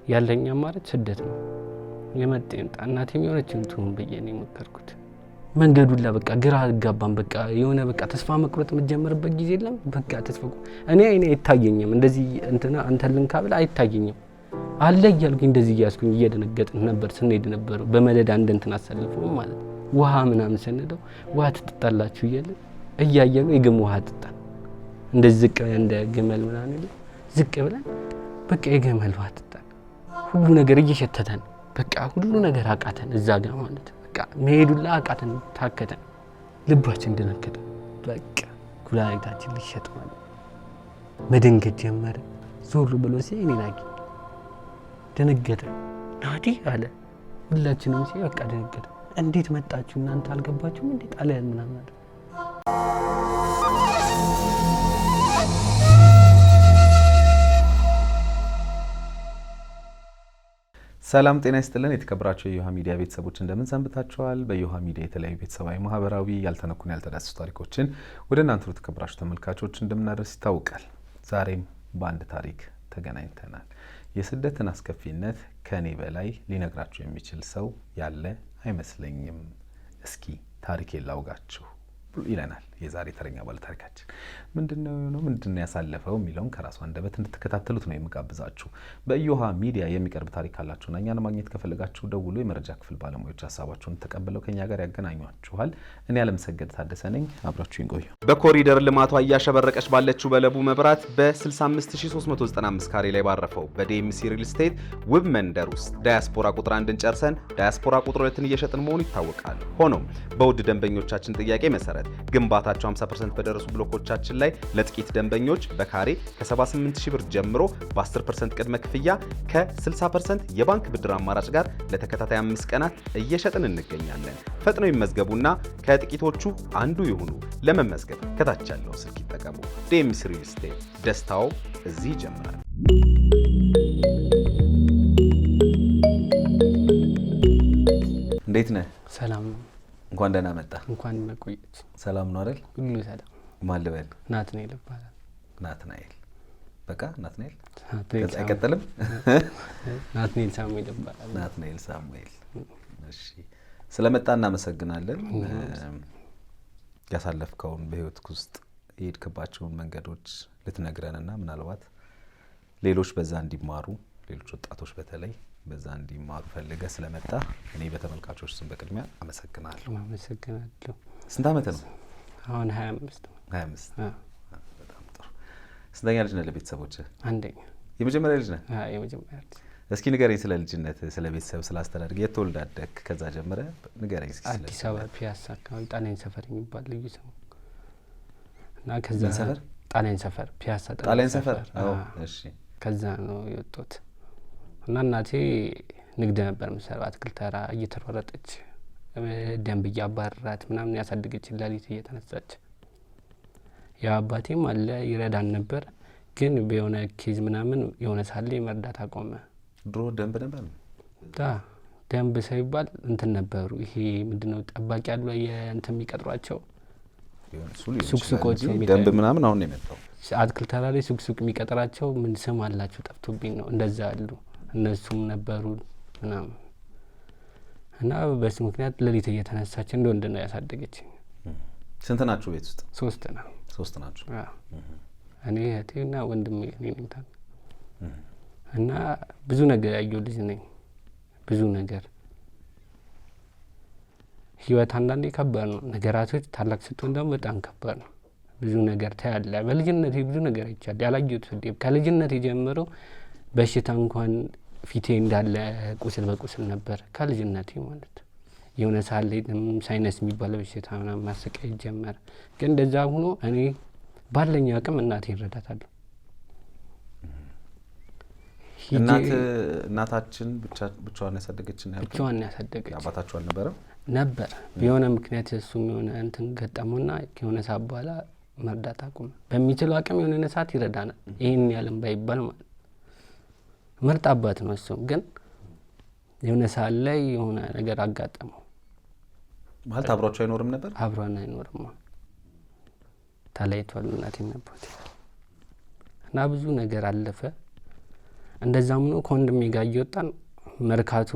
ያለኝ አማራጭ ስደት ነው። የመጣኝ እናቴም የሆነችን ትሁን ብዬ ነው የመከርኩት። መንገዱላ በቃ ግራ አጋባን። በቃ የሆነ በቃ ተስፋ መቁረጥ የምትጀምርበት ጊዜ የለም። በቃ ተስፋ እኔ አይታየኝም እንደዚህ አንተን ልንካብል አይታየኝም አለ እያልኩኝ እንደዚህ እያስኩኝ እየደነገጥን ነበር ስንሄድ ነበር። በመደዳ እንትን አሰልፈው ማለት ውሃ ምናምን ስንደው ውሃ ትጠጣላችሁ እያየነው የግም ውሃ ትጣን እንደዚህ ዝቅ እንደ ግመል ምናምን ዝቅ ብለን በቃ የግመል ውሃ ትጣን። ሁሉ ነገር እየሸተተን በቃ ሁሉ ነገር አቃተን እዛ ጋር ማለት በቃ መሄዱላ አቃተን ታከተን። ልባችን ደነገጠ። በቃ ኩላሊታችን ሊሸጥ ማለት መደንገጥ ጀመረ። ዞር ብሎ ሲያይ እኔን አገኘኝ። ደነገጠ። ናዲ አለ። ሁላችንም በቃ ደነገጠ። እንዴት መጣችሁ እናንተ አልገባችሁም እንዴ ጣሊያን ምናምን አለ። ሰላም ጤና ይስጥልን። የተከበራችሁ የዮሃ ሚዲያ ቤተሰቦች እንደምን ሰንብታችኋል? በዮሃ ሚዲያ የተለያዩ ቤተሰባዊ፣ ማህበራዊ ያልተነኩን ያልተዳሰሱ ታሪኮችን ወደ እናንተ ተከብራችሁ ተመልካቾች እንደምናደርስ ይታወቃል። ዛሬም በአንድ ታሪክ ተገናኝተናል። የስደትን አስከፊነት ከኔ በላይ ሊነግራችሁ የሚችል ሰው ያለ አይመስለኝም። እስኪ ታሪኬን ላውጋችሁ ይለናል የዛሬ ተረኛ ባለ ታሪካችን። ምንድነው ያሳለፈው የሚለውን ከራሱ አንደበት እንድትከታተሉት ነው የምጋብዛችሁ። በዮሃ ሚዲያ የሚቀርብ ታሪክ ካላችሁና እኛን ማግኘት ከፈለጋችሁ ደውሉ። የመረጃ ክፍል ባለሙያዎች ሀሳባችሁን ተቀብለው ከኛ ጋር ያገናኟችኋል። እኔ አለምሰገድ ታደሰ ነኝ። አብራችሁን ቆዩ። በኮሪደር ልማቷ እያሸበረቀች ባለችው በለቡ መብራት በ65395 ካሬ ላይ ባረፈው በዲኤምሲ ሪል ስቴት ውብ መንደር ውስጥ ዳያስፖራ ቁጥር 1ን ጨርሰን ዳያስፖራ ቁጥር 2ን እየሸጥን መሆኑ ይታወቃል። ሆኖም በውድ ደንበኞቻችን ጥያቄ መሰረት ግንባታቸው 50% በደረሱ ብሎኮቻችን ላይ ለጥቂት ደንበኞች በካሬ ከ78000 ብር ጀምሮ በ10% ቅድመ ክፍያ ከ60% የባንክ ብድር አማራጭ ጋር ለተከታታይ 5 ቀናት እየሸጥን እንገኛለን። ፈጥነው ይመዝገቡና ከጥቂቶቹ አንዱ ይሁኑ። ለመመዝገብ ከታች ያለው ስልክ ይጠቀሙ። ዲኤምሲ ሪል ስቴት፣ ደስታው እዚህ ይጀምራል። እንዴት ነህ? ሰላም ነው። እንኳን ደህና መጣ። እንኳን መቆየት። ሰላም ነው አይደል? ሁሉ ሰላም። ማን ልበል? ናትናኤል ይባላል። ናትናኤል። በቃ ናትናኤል አይቀጥልም? ናትናኤል ሳሙኤል ይባላል። ናትናኤል ሳሙኤል። እሺ፣ ስለመጣ እናመሰግናለን። ያሳለፍከውን በህይወት ውስጥ የሄድክባቸውን መንገዶች ልትነግረንና ምናልባት ሌሎች በዛ እንዲማሩ ሌሎች ወጣቶች በተለይ በዛ እንዲማሩ ፈልገ ስለመጣ እኔ በተመልካቾች ስም በቅድሚያ አመሰግናለሁ። አመሰግናለሁ። ስንት ዓመት ነው? አሁን 25 ነው። 25። በጣም ጥሩ። ስንተኛ ልጅ ነህ ለቤተሰቦችህ? አንደኛ። የመጀመሪያ ልጅ ነህ? የመጀመሪያ ልጅ። እስኪ ንገረኝ ስለ ልጅነት፣ ስለ ቤተሰብ፣ ስለ አስተዳደግ። የት ተወልደህ አደግክ? ከዛ ጀምረ ንገረኝ እስኪ። አዲስ አበባ ፒያሳ አካባቢ ጣሊያን ሰፈር የሚባል ልዩ ስሙ እና ከዛ ሰፈር ጣሊያን ሰፈር ፒያሳ ጣሊያን ሰፈር። አዎ፣ እሺ። ከዛ ነው የወጣሁት እና እናቴ ንግድ ነበር የምትሰራው። አትክልት ተራ እየተሯሯጠች ደንብ እያባረራት ምናምን ያሳደገች ሌሊት እየተነሳች። ያ አባቴም አለ ይረዳን ነበር፣ ግን በሆነ ኬዝ ምናምን የሆነ ሳለ መርዳት አቆመ። ድሮ ደንብ ነበር? ደንብ ሳይባል እንትን ነበሩ። ይሄ ምንድነው ጠባቂ ያሉ የእንትን የሚቀጥሯቸው ሱቅሱቆች ደንብ ምናምን አሁን ነው የመጣው። አትክልት ተራ ላይ ሱቅ የሚቀጥራቸው ምን ስም አላቸው ጠፍቶብኝ ነው። እንደዛ አሉ እነሱም ነበሩ ምናምን እና በዚህ ምክንያት ሌሊት እየተነሳች እንደ ወንድ ነው ያሳደገች። ስንት ናችሁ ቤት ውስጥ? 3 ነው። 3 ናችሁ? እኔ እህቴና ወንድሜ ነኝ እና ብዙ ነገር ያየሁ ልጅ ነኝ። ብዙ ነገር ህይወት አንዳንዴ ከባድ ነው። ነገራቶች ታላቅ ስትሆን ደግሞ በጣም ከባድ ነው። ብዙ ነገር ታያለህ። በልጅነቴ ብዙ ነገር አይቻለሁ። ያላየሁት ከልጅነቴ ጀምሮ በሽታ እንኳን ፊቴ እንዳለ ቁስል በቁስል ነበር ከልጅነቴ ማለት። የሆነ ሳለ ሳይነስ የሚባል በሽታ ምናምን ማሰቃየት ጀመረ። ግን እንደዛ ሆኖ እኔ ባለኝ አቅም እናቴ እረዳታለሁ። እናታችን ብቻዋን ያሳደገችን ያልከኝ? ብቻዋን ያሳደገች። አባታችሁ አልነበረም? ነበር። በሆነ ምክንያት እሱም የሆነ እንትን ገጠመውና የሆነ ሰዓት በኋላ መርዳት አቆመ። በሚችለው አቅም የሆነ ሰዓት ይረዳናል። ይሄን ያለም ባይባል ማለት ምርጥ አባት ነው። እሱም ግን የሆነ ሰዓት ላይ የሆነ ነገር አጋጠመው። ማለት አብሯቸው አይኖርም ነበር? አብሯን አይኖርም። ተለያይቷል እናቴና አባቴ እና ብዙ ነገር አለፈ። እንደዛም ነው ከወንድሜ ጋር እየወጣን መርካቶ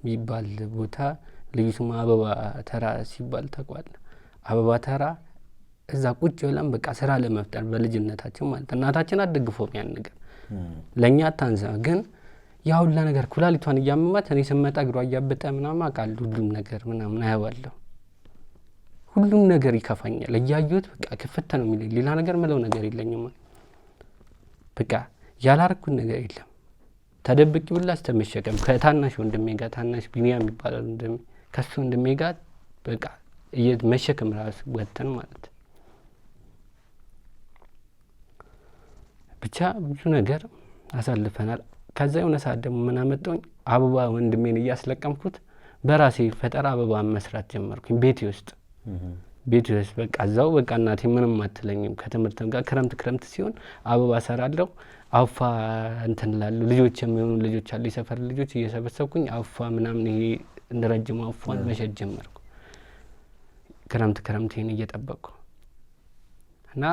የሚባል ቦታ ልዩ ስሙ አበባ ተራ ሲባል ታውቃለህ? አበባ ተራ እዛ ቁጭ ብለን በቃ ስራ ለመፍጠር በልጅነታችን ማለት እናታችን አትደግፈውም ያን ነገር ለእኛ አታንሳ። ግን ያ ሁላ ነገር ኩላሊቷን እያመማት እኔ ስመጣ እግሯ እያበጠ ምናምን አውቃለሁ። ሁሉም ነገር ምናምን አየዋለሁ። ሁሉም ነገር ይከፋኛል እያየሁት በቃ ክፍት ነው የሚለኝ። ሌላ ነገር ምለው ነገር የለኝም። በቃ ያላረኩት ነገር የለም። ተደብቂ ብላ አስተመሸከም ከታናሽ ወንድሜ ጋር ታናሽ ቢኒያም ይባላል ወንድሜ ከሱ ወንድሜ ጋር በቃ መሸከም ራሱ ወተን ማለት ብቻ ብዙ ነገር አሳልፈናል። ከዛ የሆነ ሰዓት ደግሞ ምን አመጣሁኝ አበባ ወንድሜን እያስለቀምኩት በራሴ ፈጠራ አበባ መስራት ጀመርኩኝ ቤቴ ውስጥ በቃ እዛው በቃ እናቴ ምንም አትለኝም። ከትምህርትም ጋር ክረምት ሲሆን አበባ ሰራለሁ። አውፋ እንትን እላለሁ። ልጆች የሚሆኑ ልጆች አሉ የሰፈር ልጆች እየሰበሰብኩኝ አውፋ ምናምን ይሄ እንደረጅም አውፋን መሸጥ ጀመርኩ። ክረምት ይሄን እየጠበቅኩ እና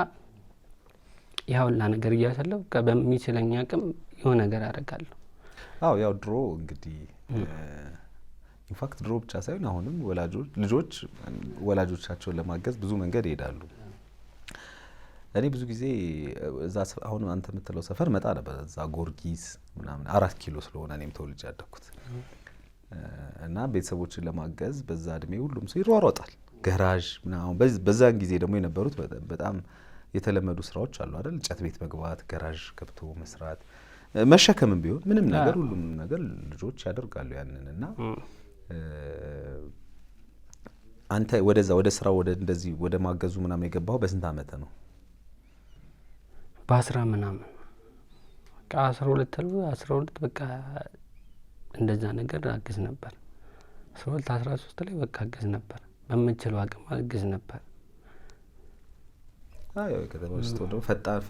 ያው ሁላ ነገር እያሰለሁ በሚችለኝ አቅም የሆነ ነገር አደርጋለሁ። አዎ ያው ድሮ እንግዲህ ኢንፋክት ድሮ ብቻ ሳይሆን አሁንም ልጆች ወላጆቻቸውን ለማገዝ ብዙ መንገድ ይሄዳሉ። እኔ ብዙ ጊዜ እዛ አሁን አንተ የምትለው ሰፈር መጣ ነበር። እዛ ጎርጊስ ምናምን 4 ኪሎ ስለሆነ እኔም ተወልጄ ያደኩት እና ቤተሰቦችን ለማገዝ በዛ እድሜ ሁሉም ሰው ይሯሯጣል። ገራዥ ምናምን በዛን ጊዜ ደግሞ የነበሩት በጣም የተለመዱ ስራዎች አሉ አይደል? እንጨት ቤት መግባት፣ ገራዥ ገብቶ መስራት፣ መሸከምም ቢሆን ምንም ነገር ሁሉም ነገር ልጆች ያደርጋሉ ያንን እና አንተ ወደ ስራው እንደዚህ ወደ ማገዙ ምናምን የገባው በስንት አመት ነው? በ10 ምናምን በቃ 12 በቃ እንደዛ ነገር አግዝ ነበር። 13 ላይ በቃ አግዝ ነበር። በምችለው አቅም አግዝ ነበር። አዎ ከተማ ውስጥ ደግሞ ፈጣን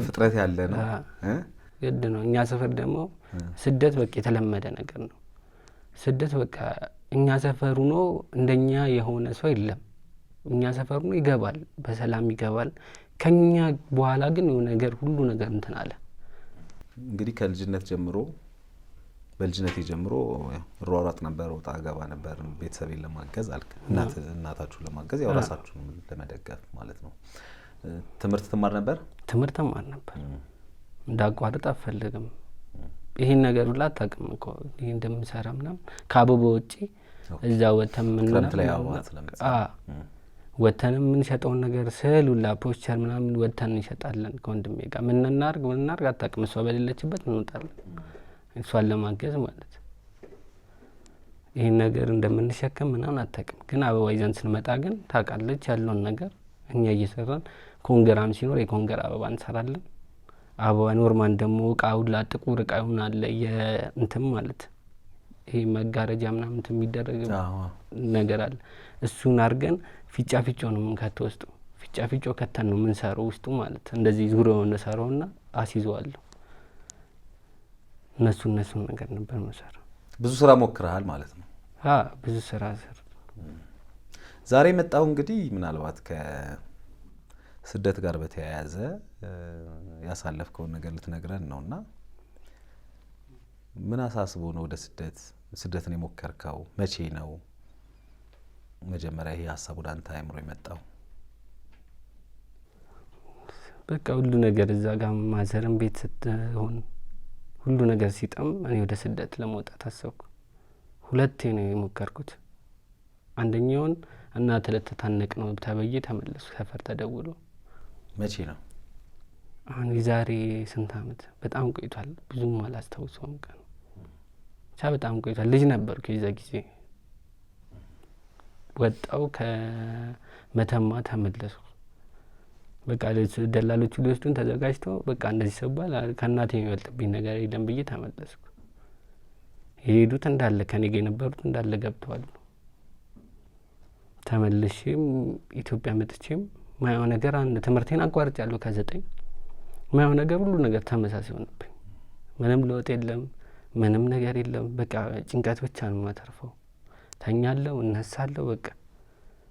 ፍጥረት ያለ ነው ግድ ነው። እኛ ሰፈር ደግሞ ስደት በቃ የተለመደ ነገር ነው። ስደት በቃ እኛ ሰፈሩ ነው እንደኛ የሆነ ሰው የለም። እኛ ሰፈሩ ነው ይገባል፣ በሰላም ይገባል። ከኛ በኋላ ግን ሁሉ ነገር እንትን አለ። እንግዲህ በልጅነት ጀምሮ ሯሯጥ ነበር፣ ወጣ ገባ ነበር ቤተሰቤን ለማገዝ አልክ። እናታችሁን ለማገዝ ያው ራሳችሁን ለመደገፍ ማለት ነው። ትምህርት ትማር ነበር? ትምህርት ተማር ነበር። እንዳቋርጥ አልፈልግም። ይሄን ነገር ሁላ አታውቅም እኮ ይሄ እንደምሰራ ምናምን ከአበባ ውጪ እዛ ወተን ወተን የምንሸጠውን ነገር ስዕል ሁላ ፖስቸር ምናምን ወተን እንሸጣለን ከወንድሜ ጋር። ምን እናርግ አታውቅም። እሷ በሌለችበት እንወጣለን እሷን ለማገዝ ማለት። ይሄን ነገር እንደምንሸከም ምናምን አታውቅም። ግን አበባ ይዘን ስንመጣ ግን ታውቃለች ያለውን ነገር እኛ እየሰራን ኮንገራም ሲኖር የኮንገር አበባ እንሰራለን። አበባ ኖርማን ደግሞ እቃ ሁላ ጥቁር እቃ ይሆናል የእንትን ማለት ይሄ መጋረጃ ምናምን የሚደረግ ነገር አለ። እሱን አድርገን ፊጫ ነው የምንከተው ውስጡ። ፊጫ ከተን ነው የምንሰራው ውስጡ ማለት እንደዚህ ዙሪያውን እንሰራውና አስይዘዋለሁ። እነሱን ነገር ነበር የምሰራው። ብዙ ስራ ሞክረሃል ማለት ነው? ብዙ ስራ ሰር ዛሬ መጣው እንግዲህ ምናልባት ከስደት ጋር በተያያዘ ያሳለፍከውን ነገር ልትነግረን ነውና ምን አሳስቦ ነው ወደ ስደትን የሞከርከው? መቼ ነው መጀመሪያ ይሄ ሀሳብ ወደ አንተ አእምሮ የመጣው? በቃ ሁሉ ነገር እዛ ጋር ማዘርም ቤት ስትሆን ሁሉ ነገር ሲጠም እኔ ወደ ስደት ለመውጣት አሰብኩ። 2 ነው የሞከርኩት። አንደኛውን እናት ለተታነቅ ነው ተበዬ ተመለሱ። ሰፈር ተደውሎ መቼ ነው? አሁን የዛሬ ስንት አመት በጣም ቆይቷል። ብዙም አላስታውሰውም ቀን በጣም ቆይቷል። ልጅ ነበርኩ የዛ ጊዜ። ወጣው ከመተማ ተመለሱ። በቃ ደላሎቹ ሊወስዱን ተዘጋጅተው በቃ እንደዚህ ሰባል ከእናቴ የሚበልጥብኝ ነገር የለም ብዬ ተመለስኩ። የሄዱት እንዳለ ከኔ ጋር የነበሩት እንዳለ ገብተዋል። ተመልሼም ኢትዮጵያ መጥቼም ማየው ነገር አንድ ትምህርቴን አቋርጫለሁ። ከ9 ማየው ነገር ሁሉ ነገር ተመሳሳይ ሆነብኝ። ምንም ለውጥ የለም፣ ምንም ነገር የለም። በቃ ጭንቀት ብቻ ነው የማተርፈው። ተኛለሁ፣ እነሳለሁ። በቃ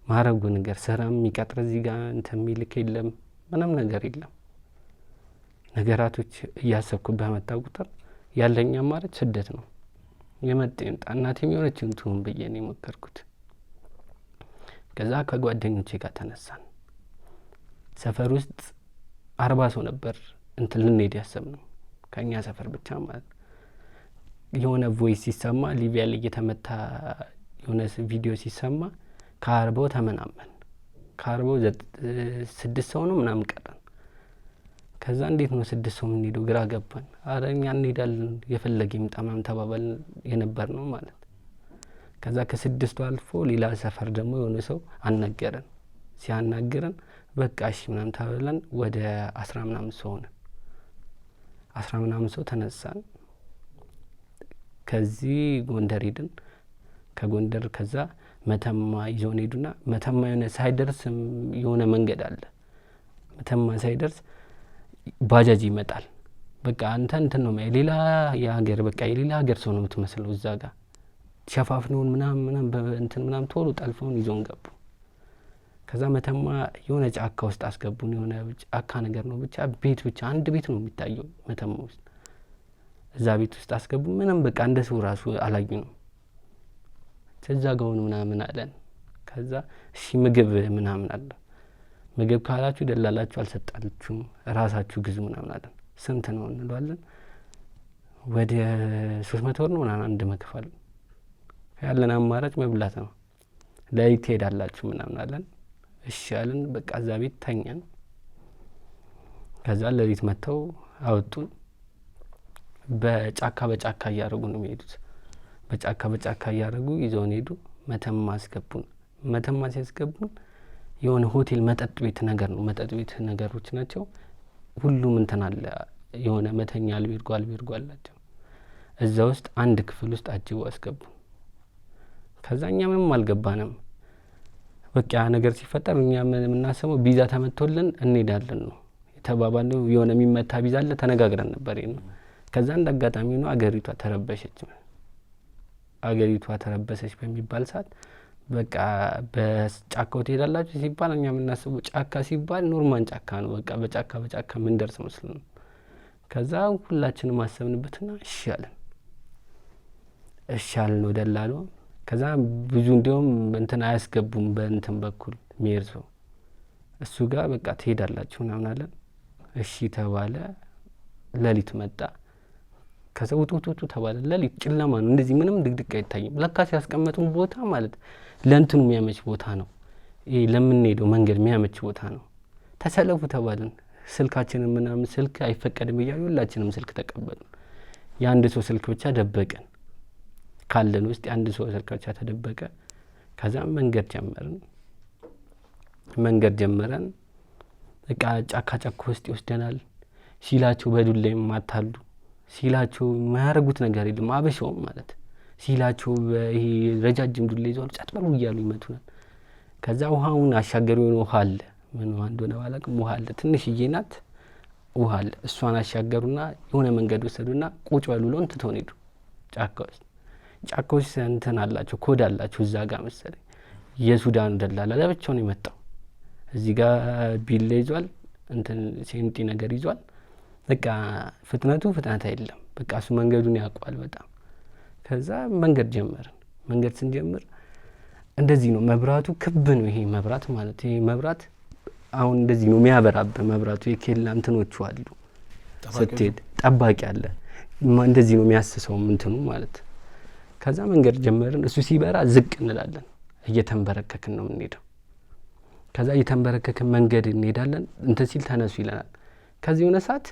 ማረጉ ነገር ስራም የሚቀጥር እዚህ ጋር እንትን የሚልክ የለም፣ ምንም ነገር የለም። ነገራቶች እያሰብኩ በመጣ ቁጥር ያለኝ አማራጭ ስደት ነው። የመጣኝ እናቴም የሆነችውን ትሁን ብዬ ነው የሞከርኩት። ከዛ ከጓደኞቼ ጋር ተነሳን። ሰፈር ውስጥ 40 ሰው ነበር እንትን ልንሄድ ያሰብነው ከኛ ሰፈር ብቻ ማለት ነው። የሆነ ቮይስ ሲሰማ ሊቢያ ላይ እየተመታ የሆነ ቪዲዮ ሲሰማ ከ40 ተመናመን። ከ40 6 ሰው ነው ምናምን ቀረን። ከዛ እንዴት ነው 6 ሰው የምንሄደው ግራ ገባን። አረ እኛ እንሄዳለን የፈለገ ይምጣ ምናምን ተባባል የነበር ነው ማለት። ከዛ ከ6ቱ አልፎ ሌላ ሰፈር ደግሞ የሆነ ሰው አናገረን። ሲያናግረን በቃ እሺ ምናምን ተባብለን ወደ 10 ምናምን ሰው ሆነ። 10 ምናምን ሰው ተነሳን። ከዚህ ጎንደር ሄድን። ከጎንደር ከዛ መተማ ይዞን ሄዱና መተማ የሆነ ሳይደርስ የሆነ መንገድ አለ። መተማ ሳይደርስ ባጃጅ ይመጣል። በቃ አንተ እንትን ነው ሌላ የሀገር በቃ የሌላ ሀገር ሰው ነው የምትመስለው። እዛ ጋር ሸፋፍነውን ምናምን በእንትን ምናምን ቶሎ ጠልፈውን ይዞን ገቡ። ከዛ መተማ የሆነ ጫካ ውስጥ አስገቡን። የሆነ ጫካ ነገር ነው ብቻ ቤት ብቻ አንድ ቤት ነው የሚታየው መተማ ውስጥ። እዛ ቤት ውስጥ አስገቡ። ምንም በቃ እንደ ሰው ራሱ አላዩንም። እዛ ጋውን ምናምን አለን። ከዛ እሺ ምግብ ምናምን አለ። ምግብ ካላችሁ ደላላችሁ አልሰጣችሁም ራሳችሁ ግዙ ምናምን አለን። ስንት ነው እንለዋለን። ወደ 300 ብር ነው ምናምን አንድ መክፈል። ያለን አማራጭ መብላት ነው። ለሊት ትሄዳላችሁ ምናምን አለን። እሺ አለን። በቃ እዛ ቤት ተኛን። ከዛ ለሊት መጥተው አወጡን። በጫካ እያደረጉ ነው የሚሄዱት። በጫካ እያደረጉ ይዘውን ሄዱ። መተማ አስገቡን። መተማ ሲያስገቡን የሆነ ሆቴል መጠጥ ቤት ነገር ነው። መጠጥ ቤት ነገሮች ናቸው። ሁሉም እንትን አለ። የሆነ መተኛ አልቤርጎ አላቸው። እዛ ውስጥ አንድ ክፍል ውስጥ አጅበው አስገቡን። ከዛ እኛ ምንም አልገባንም። በቃ ነገር ሲፈጠር እኛ የምናስበው ቪዛ ተመቶልን እንሄዳለን ነው የተባባለው። የሆነ የሚመታ ቪዛ አለ ተነጋግረን ነበር ነው። ከዛ እንደ አጋጣሚ ነው አገሪቷ ተረበሸች። አገሪቷ ተረበሰች በሚባል ሰዓት በቃ በጫካው ትሄዳላችሁ ሲባል እኛ የምናስበው ጫካ ሲባል ኖርማል ጫካ ነው። በቃ በጫካ ምን ደርስ መስሎን። ከዛ ሁላችንም አሰብንበትና እሺ አለን ነው ደላሎ። ከዛ ብዙ እንዲያውም እንትን አያስገቡም በእንትን በኩል ሚሄድ ሰው እሱ ጋር በቃ ትሄዳላችሁ ምናምን አለን። እሺ ተባለ። ለሊት መጣ። ከዛ ውጡ ተባለ። ለሊት ጨለማ ነው። እንደዚህ ምንም ድቅድቅ አይታይም። ለካ ሲያስቀመጡን ቦታ ማለት ለእንትኑ የሚያመች ቦታ ነው። ይሄ ለምንሄደው መንገድ የሚያመች ቦታ ነው። ተሰለፉ ተባልን። ስልካችንን ምናምን ስልክ አይፈቀድም እያሉ ሁላችንም ስልክ ተቀበልን። የአንድ ሰው ስልክ ብቻ ደበቀን። ካለን ውስጥ የአንድ ሰው ስልክ ብቻ ተደበቀ። ከዛ መንገድ ጀመረን። በቃ ጫካ ውስጥ ይወስደናል። ሲላቸው በዱላ ይማታሉ። ሲላቸው የማያደርጉት ነገር የለም። አበሻውም ማለት ሲላቸው ይሄ ረጃጅም ዱላ ይዘዋል። ጸጥ በሉ እያሉ ይመቱናል። ከዛ ውሃውን አሻገሩ። የሆነ ውሃ አለ። ምን ውሃ እንደሆነ ባላውቅም ውሃ አለ። ትንሽዬ ናት ውሃ አለ። እሷን አሻገሩና የሆነ መንገድ ወሰዱና ቁጭ በሉ ብለውን ትተውን ሄዱ። ጫካ ውስጥ እንትን አላቸው፣ ኮድ አላቸው። እዛ ጋር መሰለኝ የሱዳን ደላላ ለብቻው ነው የመጣው። እዚህ ጋር ቢላ ይዟል፣ እንትን ሴንጢ ነገር ይዟል። በቃ ፍጥነት አይደለም። በቃ እሱ መንገዱን ያውቀዋል በጣም። ከዛ መንገድ ጀመርን። መንገድ ስንጀምር እንደዚህ ነው መብራቱ፣ ክብ ነው ይሄ መብራት ማለት። ይሄ መብራት አሁን እንደዚህ ነው የሚያበራብህ መብራቱ። የኬላ እንትኖቹ አሉ፣ ስትሄድ ጠባቂ አለ። እንደዚህ ነው የሚያስሰው እንትኑ ማለት። ከዛ መንገድ ጀመርን። እሱ ሲበራ ዝቅ እንላለን፣ እየተንበረከክን ነው የምንሄደው። ከዛ እየተንበረከክን መንገድ እንሄዳለን። እንትን ሲል ተነሱ ይለናል። ከዚህ የሆነ ሰዓት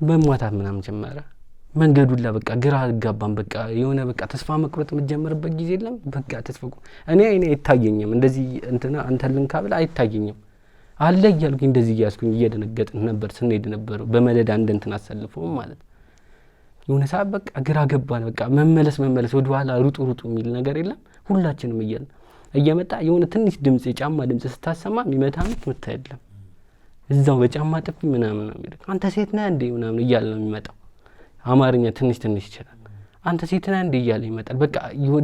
መሟታት ምናምን ጀመረ። መንገዱላ በቃ ግራ አጋባን። በቃ የሆነ በቃ ተስፋ መቁረጥ የምትጀምርበት ጊዜ የለም። በቃ ተስፋ እኔ አይታየኝም። እንደዚህ እንትና አንተ ልንካብል አይታየኝም አለ እያልኩኝ እንደዚህ እያስኩኝ እየደነገጥን ነበር ስንሄድ ነበረው። በመደዳ እንትን አሰልፈው ማለት የሆነ ሰዓት በቃ ግራ ገባን። በቃ መመለስ ወደ ኋላ ሩጡ የሚል ነገር የለም። ሁላችንም እየመጣ የሆነ ትንሽ ድምጽ የጫማ ድምጽ ስታሰማ የሚመታምት የለም። እዛው በጫማ ጥፊ ምናምን ነው የሚለው። አንተ ሴት ነህ እንዴ ምናምን እያለ ነው የሚመጣው። አማርኛ ትንሽ ይችላል። አንተ ሴት ነህ እንዴ እያለ ይመጣል። በቃ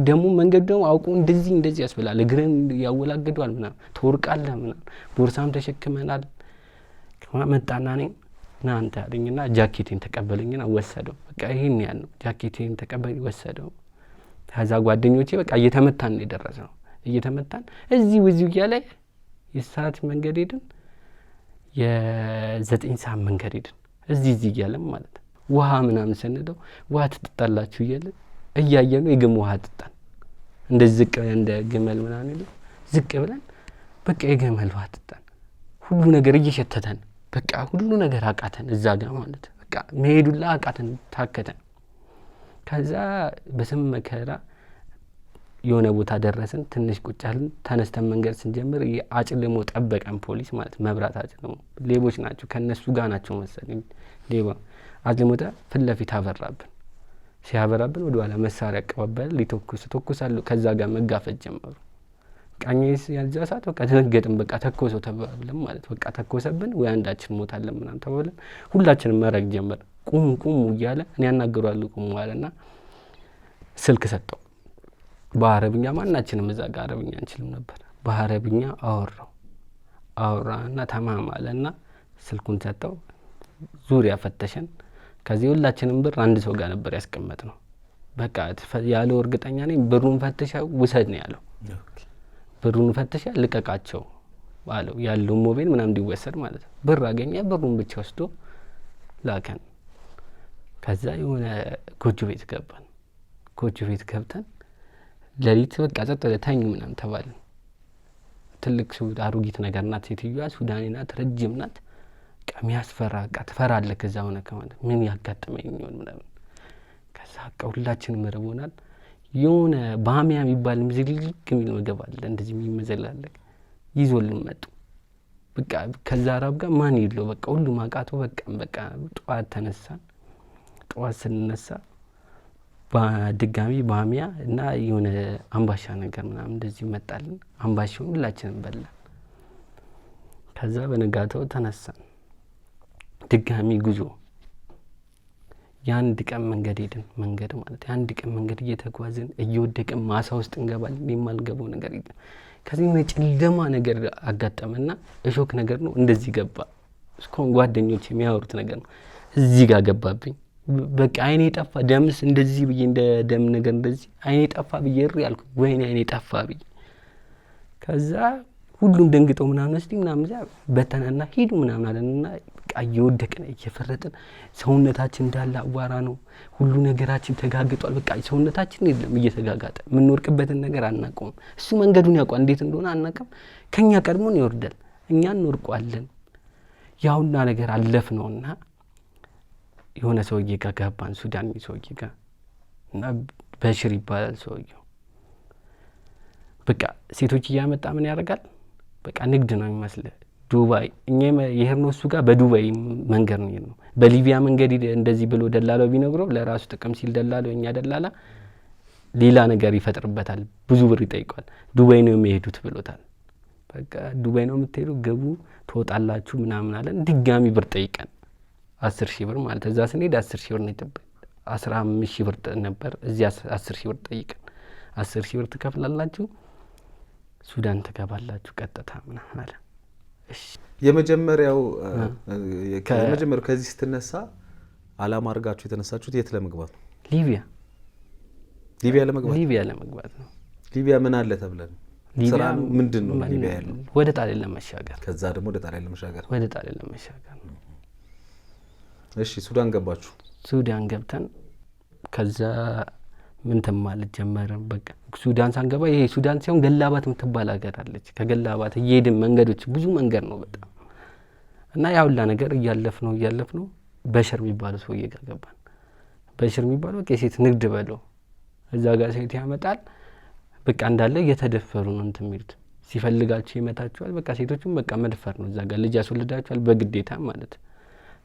ደግሞ መንገዱ ደግሞ አውቁ እንደዚህ ያስብላል። እግርን ያወላግዷል ምናምን። ትወርቃለህ ምናምን። ቦርሳም ተሸክመናል። መጣና ነኝ ና አንተ አለኝና ጃኬቴን ተቀበለኝና ወሰደው። በቃ ይሄን ያለው ጃኬቴን ተቀበል ወሰደው። ከዛ ጓደኞቼ በቃ እየተመታን ነው የደረሰው። እየተመታን እዚህ እያለ የሰዓት መንገድ ሄድን፣ የ9 ሰዓት መንገድ ሄድን። እዚህ እያለም ማለት ውሃ ምናምን ስንለው ውሃ ትጠጣላችሁ እያየኑ የግም ውሃ ጥጣን። እንደዚህ ዝቅ እንደ ግመል ምናምን ይሉ ዝቅ ብለን በቃ የግመል ውሃ ጥጣን። ሁሉ ነገር እየሸተተን በቃ ሁሉ ነገር አቃተን እዛ ጋር ማለት በቃ መሄዱላ አቃተን፣ ታከተን። ከዛ በስም መከራ የሆነ ቦታ ደረስን። ትንሽ ቁጭ አልን። ተነስተን መንገድ ስንጀምር አጭልሞ ጠበቀን ፖሊስ ማለት መብራት አጭልሞ። ሌቦች ናቸው ከነሱ ጋር ናቸው መሰለኝ ሌባ አጭልሞ ፊት ለፊት አበራብን። ሲያበራብን ወደ ኋላ መሳሪያ አቀባበል ሊተኩሳሉ። ከዛ ጋር መጋፈጥ ጀመሩ። ቃኝስ ያልዛ ሰዓት በቃ ተነገጥን። በቃ ተኮሰው ተባብለን ማለት በቃ ተኮሰብን ወይ አንዳችን ሞታለን ምናምን ተባብለን ሁላችንም መረግ ጀመር። ቁሙ እያለ እኔ ያናገራሉ ቁሙ አለና ስልክ ሰጠው በአረብኛ። ማናችንም እዛ ጋር አረብኛ አንችልም ነበር። በአረብኛ አወራና ተማም አለና ስልኩን ሰጠው። ዙሪያ ፈተሸን። ከዚህ ሁላችንም ብር አንድ ሰው ጋር ነበር ያስቀመጥ ነው። በቃ ያለው እርግጠኛ ነኝ ብሩን ፈተሻ ውሰድ ነው ያለው። ብሩን ፈተሻ ልቀቃቸው አለው። ያለው ሞባይል ምናምን እንዲወሰድ ማለት ነው። ብር አገኘ። ብሩን ብቻ ወስዶ ላከን። ከዛ የሆነ ጎጆ ቤት ገባን። ጎጆ ቤት ገብተን ሌሊት በቃ ጸጥ ተኙ ምናምን ተባልን። ትልቅ አሮጊት ነገር ናት ሴትዮዋ፣ ሱዳኔ ናት፣ ረጅም ናት። ሚያስፈራ በቃ ትፈራለህ። ከዛ ሆነ ከማለት ምን ያጋጥመኝ ይሆን ምናምን። ከዛ በቃ ሁላችንም ርቦናል። የሆነ ባሚያ የሚባል ምዝግልግ የሚል ምግብ አለ እንደዚህ የሚመዘላለቅ ይዞልን መጡ። በቃ ከዛ አራብ ጋር ማን ይለው በቃ ሁሉም አቃቶ በቃ ጠዋት ተነሳን። ጠዋት ስንነሳ በድጋሚ ባሚያ እና የሆነ አምባሻ ነገር ምናምን እንደዚህ መጣልን። አምባሻውን ሁላችንም በላን። ከዛ በነጋታው ተነሳን። ድጋሚ ጉዞ የአንድ ቀን መንገድ ሄድን። መንገድ ማለት የአንድ ቀን መንገድ እየተጓዝን እየወደቅን ማሳ ውስጥ እንገባለን። የማልገባው ነገር የለም። ከዚህ ምን ጨለማ ነገር አጋጠመና እሾክ ነገር ነው እንደዚህ ገባ። እስካሁን ጓደኞች የሚያወሩት ነገር ነው። እዚህ ጋር ገባብኝ። በቃ አይኔ ጠፋ። ደምስ እንደዚህ ብዬ እንደ ደም ነገር እንደዚህ አይኔ ጠፋ ብዬ እሪ ያልኩ ወይኔ አይኔ ጠፋ ብዬ። ከዛ ሁሉም ደንግጠው ምናምን እስቲ ምናምን በተናና ሂዱ ምናምን አለንና በቃ እየወደቅን እየፈረጥን ሰውነታችን እንዳለ አዋራ ነው። ሁሉ ነገራችን ተጋግጧል። በቃ ሰውነታችን የለም እየተጋጋጠ የምንወርቅበትን ነገር አናውቀውም። እሱ መንገዱን ያውቋል፣ እንዴት እንደሆነ አናውቅም። ከኛ ቀድሞን ይወርዳል፣ እኛ እንወርቋለን። ያውና ነገር አለፍ ነውና የሆነ ሰውዬ ጋር ገባን፣ ሱዳን ሰውዬ ጋር እና በሽር ይባላል ሰውዬው። በቃ ሴቶች እያመጣ ምን ያደርጋል? በቃ ንግድ ነው የሚመስልህ። ዱባይ እኛ የሄድነው እሱ ጋር በዱባይ መንገድ ነው። በሊቢያ መንገድ እንደዚህ ብሎ ደላላው ቢነግረው ለራሱ ጥቅም ሲል ደላላው እኛ ደላላ ሌላ ነገር ይፈጥርበታል። ብዙ ብር ይጠይቋል። ዱባይ ነው የሚሄዱት ብሎታል። በቃ ዱባይ ነው የምትሄዱ ገቡ ትወጣላችሁ ምናምን አለን። ድጋሚ ብር ጠይቀን 10,000 ብር ማለት እዛ ስንሄድ 10,000 ብር ነው የጠበቅ 15,000 ብር ነበር። እዚህ 10,000 ብር ጠይቀን 10,000 ብር ትከፍላላችሁ፣ ሱዳን ትገባላችሁ ቀጥታ ምናምን አለ። እሺ የመጀመሪያው ከዚህ ስትነሳ አላማ አድርጋችሁ የተነሳችሁት የት ለመግባት ነው? ሊቢያ ለመግባት ነው። ሊቢያ ምን አለ ተብለን ስራ ምንድን ነው ሊቢያ ያለው? ወደ ጣሊያን ለመሻገር። ከዛ ደግሞ ወደ ጣሊያን ለመሻገር። እሺ ሱዳን ገባችሁ? ሱዳን ገብተን ከዛ ምን ተማለት ጀመረን። በቃ ሱዳን ሳንገባ ይሄ ሱዳን ሲሆን ገላባት የምትባል ሀገር አለች። ከገላባት እየሄድን መንገዶች ብዙ መንገድ ነው በጣም እና ያውላ ነገር እያለፍ ነው በሽር የሚባለው ሰውዬ ጋር ገባን። በሽር የሚባለው በቃ የሴት ንግድ በለው እዛ ጋር ሴት ያመጣል። በቃ እንዳለ እየተደፈሩ ነው እንትን የሚሉት ሲፈልጋቸው ይመታቸዋል። በቃ ሴቶቹም በቃ መድፈር ነው። እዛ ጋር ልጅ ያስወልዳቸዋል በግዴታ ማለት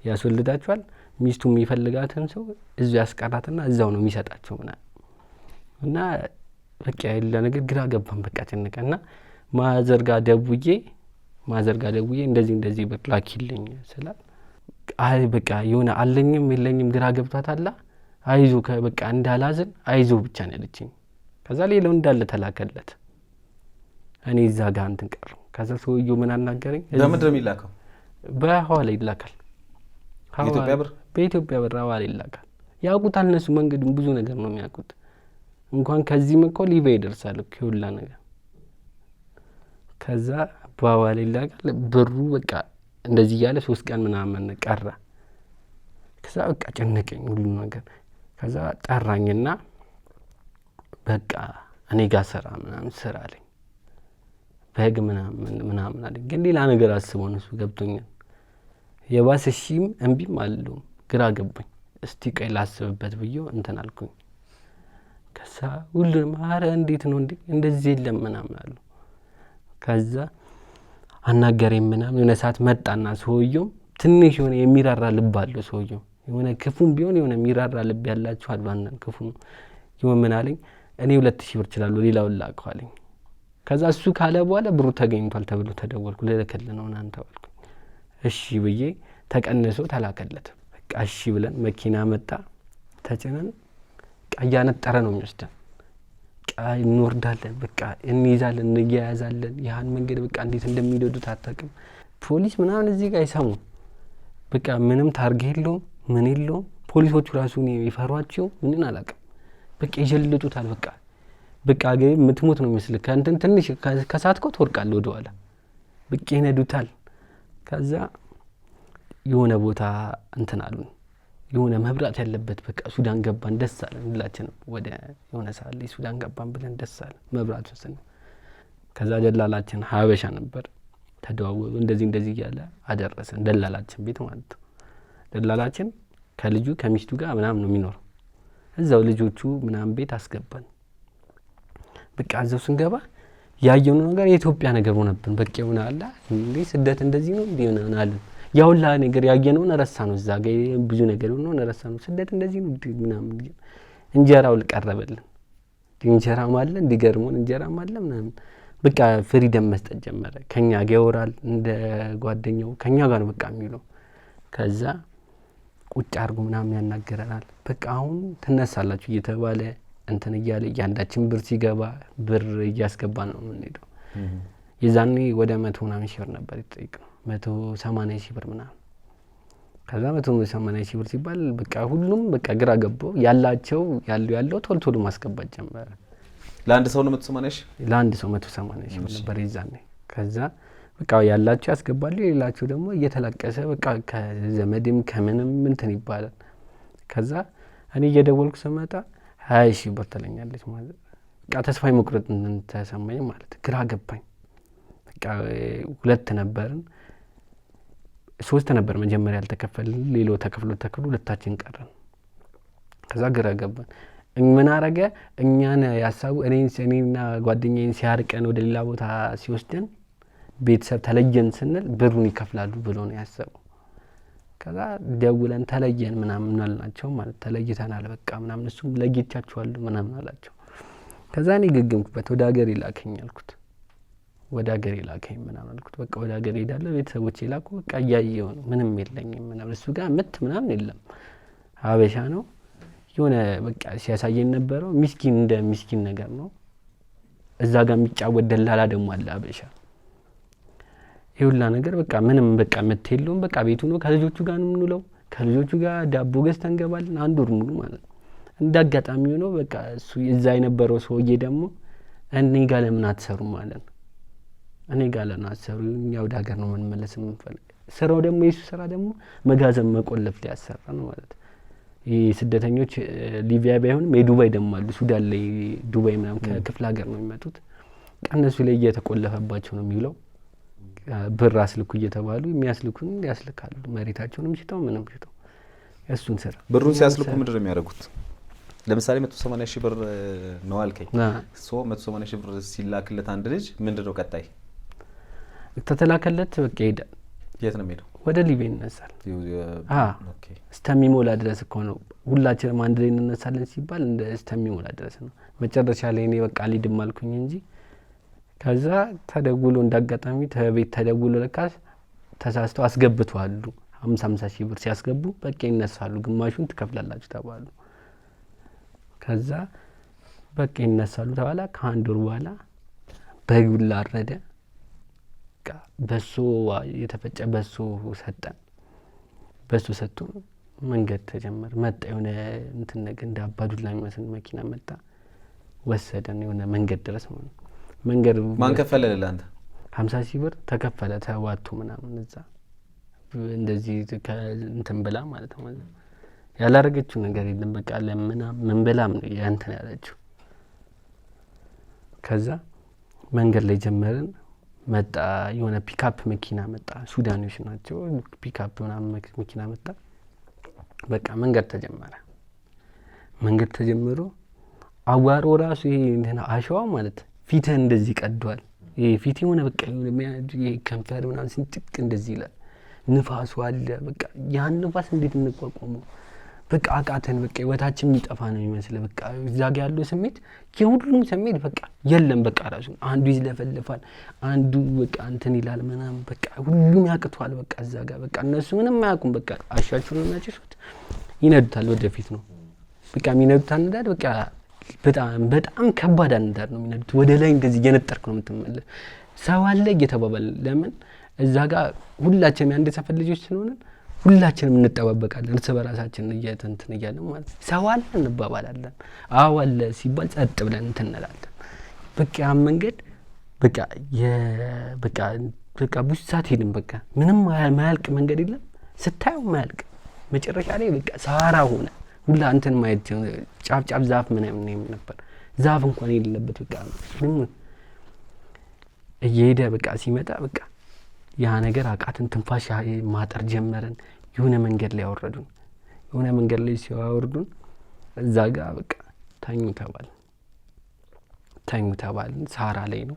ያስወልዳቸዋል። ሚስቱ የሚፈልጋትን ሰው እዛው ያስቀራትና እዛው ነው የሚሰጣቸው ምናምን እና በቃ ያለ ነገር ግራ ገባን። በቃ ጨነቀና ማዘርጋ ደውዬ እንደዚህ ብር ላኪልኝ ስላት አይ በቃ የሆነ አለኝም የለኝም ግራ ገብቷታል። አይዞ በቃ እንዳላዝን አይዞ ብቻ ነው ያለችኝ። ከዛ ሌላው እንዳለ ተላከለት። እኔ እዛ ጋር እንትን ቀረሁ። ከዛ ሰውዬው ምን አናገረኝ? ለምንድን ነው የሚላከው? በሐዋላ ይላካል። በኢትዮጵያ ብር ሐዋላ ይላካል። ያውቁታል እነሱ መንገዱን፣ ብዙ ነገር ነው የሚያውቁት። እንኳን ከዚህም እኮ ሊቢያ ይደርሳል እኮ ሁላ ነገር። ከዛ በሐዋላ ይላካል ብሩ። በቃ እንደዚህ እያለ 3 ቀን ምናምን ቀረ። ከዛ በቃ ጨነቀኝ ሁሉ ነገር። ከዛ ጠራኝና በቃ እኔ ጋር ስራ አለኝ። በህግ ምናምን አለኝ። ግን ሌላ ነገር አስበው እነሱ ገብቶኛል። የባሰ እሺም እምቢም አለው። ግራ ገባኝ። እስቲ ቆይ ላስብበት ብዬ እንትን አልኩኝ። ከዛ ሁሉንም አረ እንዴት ነው እንዴ እንደዚህ የለም ምናምን አሉ። ከዛ አናገረኝ ምናምን። የሆነ ሰዓት መጣና ሰውየውም ትንሽ የሆነ የሚራራ ልብ አለው ሰውየው። የሆነ ክፉም ቢሆን የሆነ የሚራራ ልብ ያላችሁ አሉ። አንዳንድ ክፉ ነው ይሁን ምን አለኝ። እኔ 2000 ብር እችላለሁ ሌላውን ላከው አለኝ። ከዛ እሱ ካለ በኋላ ብሩ ተገኝቷል ተብሎ ተደወልኩ። ልልክልህ ነው እናንተ አልኩኝ። እሺ ብዬ ተቀንሶ ተላከለት። በቃ እሺ ብለን መኪና መጣ። ተጭነን እያነጠረ ነው የሚወስደን። እንወርዳለን፣ በቃ እንይዛለን፣ እንያያዛለን። ያህን መንገድ በቃ እንዴት እንደሚወዱት አታውቅም። ፖሊስ ምናምን እዚህ ጋር አይሰሙም። በቃ ምንም ታርጋ የለውም ምን የለውም። ፖሊሶቹ ራሱ የሚፈሯቸው ምንን አላውቅም። በቃ ይጀልጡታል። በቃ ግን የምትሞት ነው የሚመስልህ። ከእንትን ትንሽ ከሳትከው ትወርቃለህ ወደኋላ። በቃ ይነዱታል። ከዛ የሆነ ቦታ እንትን አሉን፣ የሆነ መብራት ያለበት በቃ ሱዳን ገባን። ደስ አለን ሁላችንም። ወደ የሆነ ሰዓት ላይ ሱዳን ገባን ብለን ደስ አለን መብራቱን ስን። ከዛ ደላላችን ሀበሻ ነበር። ተደዋወሉ። እንደዚህ እያለ አደረሰን ደላላችን ቤት ማለት ነው። ደላላችን ከልጁ ከሚስቱ ጋር ምናምን ነው የሚኖረው። እዛው ልጆቹ ምናምን ቤት አስገባን። በቃ እዛው ስንገባ ያየነው ነገር የኢትዮጵያ ነገር ሆነብን። በቃ የሆነ አለ እንዴ ስደት እንደዚህ ነው እንዴ አለን። ያውላ ነገር ያየነውን ረሳ ነው። እዛ ጋር ብዙ ነገር ነው ረሳ ነው። ስደት እንደዚህ ነው ምናምን። እንጀራው ልቀረበልን እንጀራም አለ እንዲገርሞን እንጀራም አለ ምናምን። በቃ ፍሪደም መስጠት ጀመረ። ከኛ ጋር ያወራል እንደ ጓደኛው ከኛ ጋር ነው በቃ የሚለው። ከዛ ቁጭ አድርጎ ምናምን ያናገረናል። በቃ አሁን ትነሳላችሁ እየተባለ እንትን እያለ እያንዳችን ብር ሲገባ ብር እያስገባ ነው የምንሄደው። የዛኔ ወደ 100 ሺህ ብር ነበር የተጠየቅነው። 180 ሺህ ብር ምናምን። ከዛ 180 ሺህ ብር ሲባል በቃ ሁሉም በቃ ግራ ገባው። ያለው ቶሎ ማስገባት ጀመረ። ለአንድ ሰው ነው 180 ሺህ? ለአንድ ሰው 180 ሺህ ብር ነበር የዛኔ። ከዛ በቃ ያላቸው ያስገባሉ፣ የሌላቸው ደግሞ እየተላቀሰ በቃ ከዘመድም ከምንም እንትን ይባላል። ከዛ እኔ እየደወልኩ ስመጣ 20 ሺህ ብር ትለኛለች ማለት። በቃ ተስፋ መቁረጥ ተሰማኝ ማለት። ግራ ገባኝ። በቃ 2 ነበርን 3 ነበር መጀመሪያ ያልተከፈልን። ሌላው ተከፍሎ 2ታችን ቀረን። ከዛ ግራ ገባን። ምን አረገ? እኛን ያሳቡ እኔና ጓደኛዬን ሲያርቀን ወደ ሌላ ቦታ ሲወስደን ቤተሰብ ተለየን ስንል ብሩን ይከፍላሉ ብሎ ነው ያሰቡ። ከዛ ደውለን ተለየን ምናምን አልናቸው ማለት። ተለይተናል በቃ ምናምን። እሱም ለጌቻችኋለሁ ምናምን አላቸው። ከዛ እኔ ገገምኩበት። ወደ ሀገር ይላከኝ አልኩት። ወደ ሀገር ይላከኝ ምናምን አልኩት። በቃ ወደ ሀገር ሄዳለሁ። ቤተሰቦቼ ይላኩ። በቃ እያየሁ ነው ምንም የለኝም ምናምን። እሱ ጋር ምናምን የለም። ሀበሻ ነው የሆነ በቃ ሲያሳየን ነበረው። ሚስኪን እንደ ሚስኪን ነገር ነው። እዛ ጋር የሚጫወት ደላላ ደግሞ አለ ሀበሻ። ይሁላ ነገር በቃ ምንም በቃ የምትሄለውም በቃ ቤቱ ነው። ከልጆቹ ጋር ነው የምንውለው። ከልጆቹ ጋር ዳቦ ገዝተን እንገባለን 1 ወር ሙሉ ማለት ነው። እንዳጋጣሚ ሆኖ በቃ እሱ እዛ የነበረው ሰውዬ ደግሞ እኔ ጋር ለምን አትሰሩም ማለት ነው። እኔ ጋር ለምን አትሰሩ? እኛ ወደ ሀገር ነው የምንመለስ የምንፈልግ። ስራው ደግሞ የሱ ስራ ደግሞ መጋዘን መቆለፍ ላይ ያሰራ ነው ማለት። ይሄ ስደተኞች ሊቢያ ባይሆንም የዱባይ ደግሞ አሉ። ሱዳን ላይ ዱባይ ምናምን ከክፍለ ሀገር ነው የሚመጡት። ቀነሱ ላይ እየተቆለፈባቸው ነው የሚውለው። ብር አስልኩ እየተባሉ የሚያስልኩን ያስልካሉ። መሬታቸውንም ሽጠው ምንም ሽጠው እሱን ስራ። ብሩን ሲያስልኩ ምንድን ነው የሚያደርጉት? ለምሳሌ 180 ሺህ ብር ነው አልከኝ። 180 ሺህ ብር ሲላክለት አንድ ልጅ ምንድን ነው ቀጣይ? ተተላከለት በቃ ይሄዳል። የት ነው የሚሄደው? ወደ ሊቢያ ይነሳል። እስከሚሞላ ድረስ እኮ ነው። ሁላችንም አንድ ላይ እንነሳለን ሲባል እንደ እስከሚሞላ ድረስ ነው። መጨረሻ ላይ እኔ በቃ ሊድም አልኩኝ እንጂ ከዛ ተደውሎ እንዳጋጣሚ ተቤት ተደውሎ ለካስ ተሳስተው አስገብቷሉ። 50 ሺህ ብር ሲያስገቡ በቃ ይነሳሉ። ግማሹን ትከፍላላችሁ ተባሉ። ከዛ በቃ ይነሳሉ ተባለ። ከ1 ወር በኋላ በጉላ አረደ። በሶ የተፈጨ በሶ ሰጠን። በሱ ሰጡ መንገድ ተጀመረ። መጣ የሆነ እንትን ነገር እንደ አባዱላ የሚመስል መኪና መጣ ወሰደን የሆነ መንገድ ድረስ ማለት ነው። መንገድ ማን ከፈለ ለአንተ? 50,000 ብር ተከፈለ ተዋጡ ምናምን እዛ እንደዚህ እንትን ብላ ማለት ነው። ያላረገችው ነገር የለም በቃ ለምና ምን ብላም ነው ያንተን ያለችው። ከዛ መንገድ ላይ ጀመርን። መጣ የሆነ ፒካፕ መኪና መጣ። ሱዳኖች ናቸው። ፒካፕ ምናምን መኪና መጣ። በቃ መንገድ ተጀመረ። መንገድ ተጀምሮ አዋሮ ራሱ ይሄ እንትና አሸዋ ማለት ፊትህን እንደዚህ ቀዷል። ይሄ ፊት የሆነ በቃ ይሄ ከንፈር ምናምን ሲንጥቅ እንደዚህ ይላል። ንፋሱ አለ በቃ ያን ንፋስ እንዴት እንቋቋመው? በቃ አቃተን። በቃ ህይወታችን የሚጠፋ ነው የሚመስለው። በቃ እዛ ጋር ያለው ስሜት የሁሉም ስሜት በቃ የለም። በቃ ራሱ አንዱ ይዝለፈልፋል፣ አንዱ በቃ እንትን ይላል ምናምን በቃ ሁሉም ያቅቷል። በቃ እዛ ጋር በቃ እነሱ ምንም አያውቁም። በቃ አሻቸውን ነው የሚያጭሱት፣ ይነዱታል። ወደፊት ነው በቃ የሚነዱት አነዳድ በቃ በጣም ከባድ አነዳድ ነው የሚነዱት። ወደ ላይ እንደዚህ እየነጠርክ ነው የምትመለስ። ሰው አለ እየተባባል ለምን እዛ ጋር ሁላችንም የአንድ ሰፈር ልጆች ስለሆነ ሁላችንም እንጠባበቃለን እርስ በራሳችን እየተንትን እያለን ማለት ሰው አለ እንባባላለን። አዎ አለ ሲባል ጸጥ ብለን እንትን እንላለን። በቃ ያን መንገድ በቃ ብዙ ሰዓት ሄድን። በቃ ምንም ማያልቅ መንገድ የለም ስታየው ማያልቅ። መጨረሻ ላይ በቃ ሰሃራ ሆነ። ሁላ እንትን ማየት ጫፍ ዛፍ ምናምን ነበር። ዛፍ እንኳን የሌለበት በቃ ምንም እየሄደ በቃ ሲመጣ በቃ ያ ነገር አቃትን። ትንፋሽ ማጠር ጀመረን። የሆነ መንገድ ላይ ያወረዱን። የሆነ መንገድ ላይ ሲያወርዱን እዛ ጋር በቃ ተኙ ተባልን። ሳራ ላይ ነው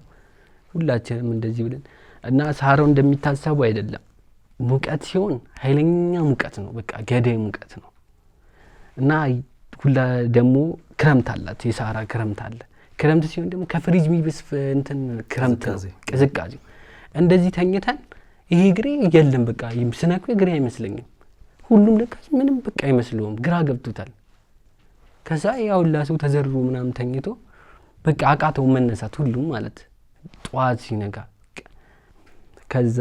ሁላችንም እንደዚህ ብለን እና ሳራው እንደሚታሰበው አይደለም። ሙቀት ሲሆን ኃይለኛ ሙቀት ነው። በቃ ገዳይ ሙቀት ነው። እና ሁላ ደግሞ ክረምት አላት። የሳራ ክረምት አለ። ክረምት ሲሆን ደግሞ ከፍሪጅ የሚብስ እንትን ክረምት ነው ቅዝቃዜው። እንደዚህ ተኝተን ይሄ እግሬ የለም በቃ ስነኩ እግሬ አይመስለኝም። ሁሉም ለካስ ምንም በቃ አይመስለውም። ግራ ገብቶታል። ከዛ ያው ላሰው ተዘርሮ ምናምን ተኝቶ በቃ አቃተው መነሳት ሁሉም ማለት ጧት ሲነጋ። ከዛ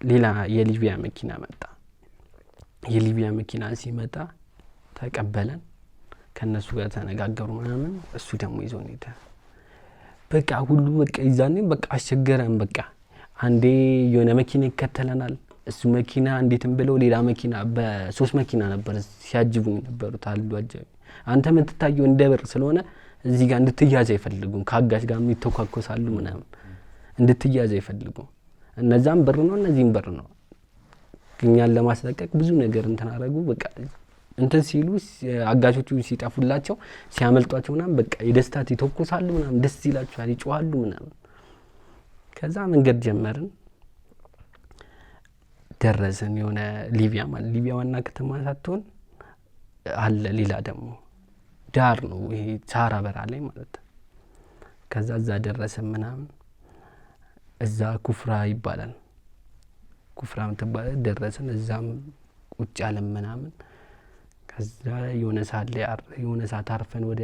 ሌላ የሊቢያ መኪና መጣ። የሊቢያ መኪና ሲመጣ ተቀበለን። ከነሱ ጋር ተነጋገሩ ምናምን። እሱ ደግሞ ይዞን ሄደ። በቃ ሁሉ በቃ ይዛኔ በቃ አስቸገረን። በቃ አንዴ የሆነ መኪና ይከተለናል። እሱ መኪና እንዴትም ብለው ሌላ መኪና በ3 መኪና ነበር ሲያጅቡኝ ነበሩት አሉ አጃቢ። አንተ የምትታየው እንደ ብር ስለሆነ እዚህ ጋር እንድትያዝ አይፈልጉም። ከአጋሽ ጋር ይተኳኮሳሉ ምናምን እንድትያዝ አይፈልጉም። እነዛም ብር ነው እነዚህም ብር ነው። እኛን ለማስለቀቅ ብዙ ነገር እንትን አደረጉ። በቃ እንትን ሲሉ አጋሾቹ ሲጠፉላቸው ሲያመልጧቸው ምናምን በቃ የደስታት ይተኩሳሉ ምናምን ደስ ይላቸዋል፣ ይጮሃሉ ምናምን። ከዛ መንገድ ጀመርን። ደረስን የሆነ ሊቢያ ማለት ሊቢያ ዋና ከተማ ሳትሆን አለ ሌላ ደግሞ ዳር ነው ይሄ ሳራ በራ ላይ ማለት። ከዛ እዛ ደረስን ምናምን። እዛ ኩፍራ ይባላል። ኩፍራ ምትባል ደረስን። እዛም ቁጭ አለን ምናምን። ከዛ የሆነ ሰዓት አርፈን ወደ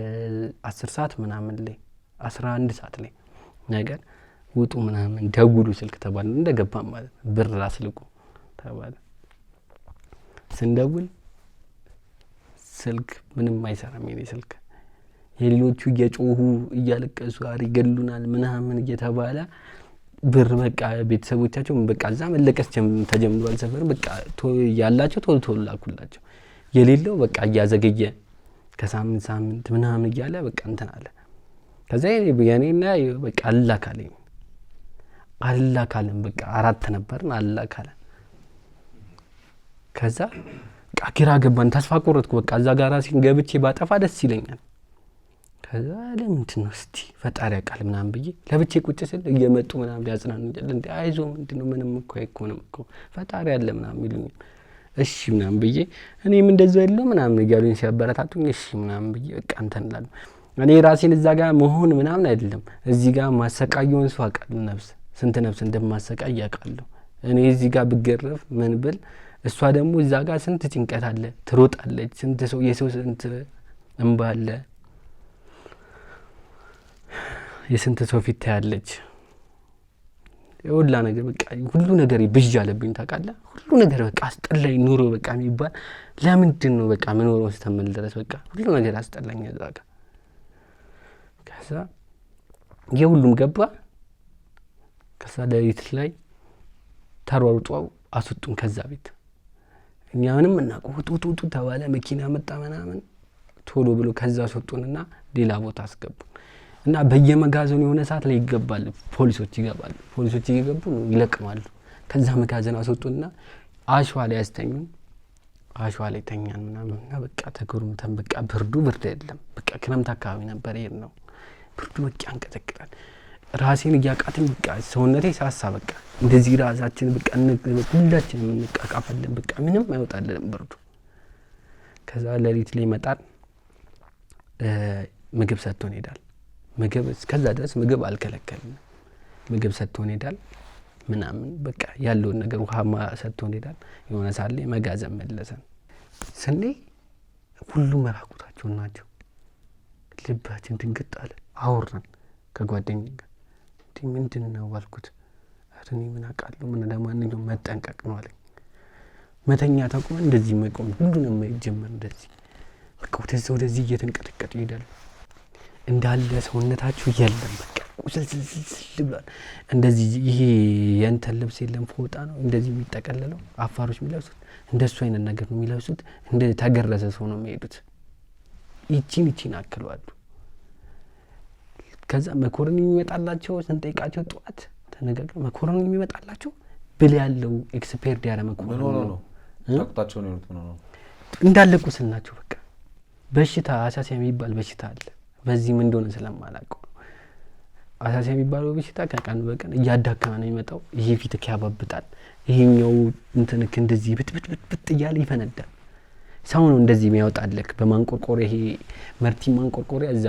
10 ሰዓት ምናምን ላይ 11 ሰዓት ላይ ነገር ውጡ ምናምን ደውሉ ስልክ ተባለ። እንደገባን ማለት ብር አስልቁ ተባለ። ስንደውል ስልክ ምንም አይሰራም። የኔ ስልክ የሌሎቹ እየጮሁ እያለቀሱ አሪ ገሉናል ምናምን እየተባለ ብር በቃ ቤተሰቦቻቸው በቃ እዛ መለቀስ ተጀምሯል። ሰፈር በቃ ያላቸው ቶሎ ላኩላቸው። የሌለው በቃ እያዘገየ ከሳምንት ምናምን እያለ በቃ እንትን አለ። ከዛ የኔና በቃ አላካለን በቃ 4 ነበርን አላካለን። ከዛ ግራ ገባን። ተስፋ ቆረጥኩ። በቃ እዛ ጋር ራሴን ገብቼ ባጠፋ ደስ ይለኛል። ከዛ ለምንድን ነው እስቲ ፈጣሪ ያውቃል ምናምን ብዬ ለብቼ ቁጭ ስል እየመጡ ምናምን ሊያጽናኑኛል። እንዴ አይዞህ ምንድነው ምንም እኮ አይኮንም እኮ ፈጣሪ አለ ምናምን ይሉኛል። እሺ ምናምን ብዬ እኔም እንደዛው ያለው ምናምን እያሉኝ ሲያበረታቱኝ እሺ ምናምን ብዬ በቃ እንትን እላለሁ። እኔ ራሴን እዛ ጋር መሆን ምናምን አይደለም እዚህ ጋር ማሰቃየውን ሰው አውቃለሁ። ስንት ነፍስ እንደማሰቃይ ያውቃለሁ። እኔ እዚህ ጋር ብገረፍ ምን ብል እሷ ደግሞ እዛ ጋር ስንት ጭንቀት አለ፣ ትሮጣለች። ስንት ሰው የሰው ስንት እንባ አለ፣ የስንት ሰው ፊት ታያለች። የሁላ ነገር በቃ ሁሉ ነገር ብዥ አለብኝ ታውቃለህ። ሁሉ ነገር በቃ አስጠላኝ። ኑሮ በቃ የሚባል ለምንድን ነው በቃ መኖር እስከምል ድረስ በቃ ሁሉ ነገር አስጠላኝ እዛ ጋር። ከዛ የሁሉም ገባ። ከዛ ሌሊት ላይ ተሯሩጠው አስወጡን ከዛ ቤት። እኛ ምንም እናውቀው ውጡ ተባለ። መኪና መጣ ምናምን ቶሎ ብሎ ከዛ አስወጡንና ሌላ ቦታ አስገቡ እና በየመጋዘኑ የሆነ ሰዓት ላይ ይገባል። ፖሊሶች ይገባሉ። ፖሊሶች እየገቡ ይለቅማሉ። ከዛ መጋዘን አስወጡንና አሸዋ ላይ ያስተኙን። አሸዋ ላይ ተኛን ምናምን እና በቃ ተገርምተን በቃ ብርዱ ብርድ አይደለም በቃ ክረምት አካባቢ ነበር ነው። ብርዱ በቃ ያንቀጠቅጣል። ራሴን እያቃተኝ በቃ ሰውነቴ ሳሳ በቃ እንደዚህ ራሳችን በቃ ሁላችንም እንቃቃፈለን በቃ ምንም አይወጣልንም ብርዱ። ከዛ ሌሊት ላይ ይመጣል። ምግብ ሰጥቶን ሄዳል። ምግብ እስከዛ ድረስ ምግብ አልከለከልንም። ምግብ ሰጥቶን ሄዳል ምናምን በቃ ያለውን ነገር ውሃማ ሰጥቶን ሄዳል። የሆነ ሳለ መጋዘን መለሰን። ስኔ ሁሉም ራቁታቸውን ናቸው። ልባችን ድንግጥ አለ። አወራን ከጓደኛዬ ጋር እንዴ ምንድን ነው አልኩት። እኔ ምን አውቃለሁ ምን ለማንኛውም መጠንቀቅ ነው አለኝ። መተኛ ታቆመን እንደዚህ መቆም ሁሉንም ማይጀመር እንደዚህ በቃ ወደዚህ እየተንቀጠቀጡ ይሄዳል። እንዳለ ሰውነታችሁ የለም በቃ ቁስልስል ብሏል። እንደዚህ ይሄ የእንትን ልብስ የለም ፎጣ ነው እንደዚህ የሚጠቀለለው አፋሮች የሚለብሱት እንደሱ አይነት ነገር ነው የሚለብሱት። እንደ ተገረዘ ሰው ነው የሚሄዱት። ይቺን አክለዋሉ። ከዛ መኮረኒ የሚመጣላቸው ስንጠይቃቸው ጠዋት ተነጋግረ መኮረኒ የሚመጣላቸው ብል ያለው ኤክስፐርድ ያለ መኮረኒ ነው። ታቁታቸው ነው ነው እንዳለ ቁስል ናቸው በቃ። በሽታ አሳሲያ የሚባል በሽታ አለ። በዚህ ምን እንደሆነ ስለማላውቀው አሳሲያ የሚባለው በሽታ ከቀን በቀን እያዳከመ ነው የሚመጣው። ይሄ ፊትክ ያባብጣል። ይሄኛው እንትንክ እንደዚህ ብጥ እያለ ይፈነዳል። ሰው ነው እንደዚህ የሚያወጣልክ በማንቆርቆሪያ። ይሄ መርቲ ማንቆርቆሪያ እዛ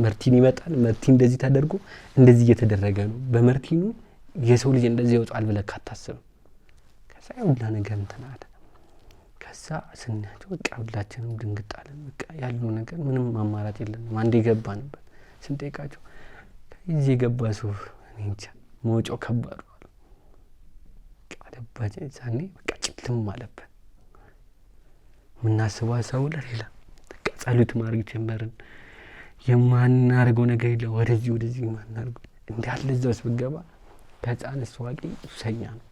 መርቲን ይመጣል። መርቲ እንደዚህ ተደርጎ እንደዚህ እየተደረገ ነው። በመርቲኑ የሰው ልጅ እንደዚህ ይወጣል ብለህ አታስብም። ከዛ ሁላ ነገር እንትን አለ። ከዛ ስናያቸው በቃ ሁላችንም ድንግጥ አለን። በቃ ያለው ነገር ምንም አማራጭ የለንም። አንዴ ገባንበት ስንጠይቃቸው ከዚህ የገባ ሰው እኔ እንጃ መውጫው ከባድ ነው አሉ። ቃለባጭ ዛኔ በቃ ጭልም አለበት። ምናስበው ሰው ለሌላ በቃ ጸሎት ማድረግ ጀመርን። የማናርገው ነገር የለም። ወደዚህ ማናርገው እንዳለ እዛውስ ብገባ ከህፃን እስዋቂ ሱሰኛ ነው።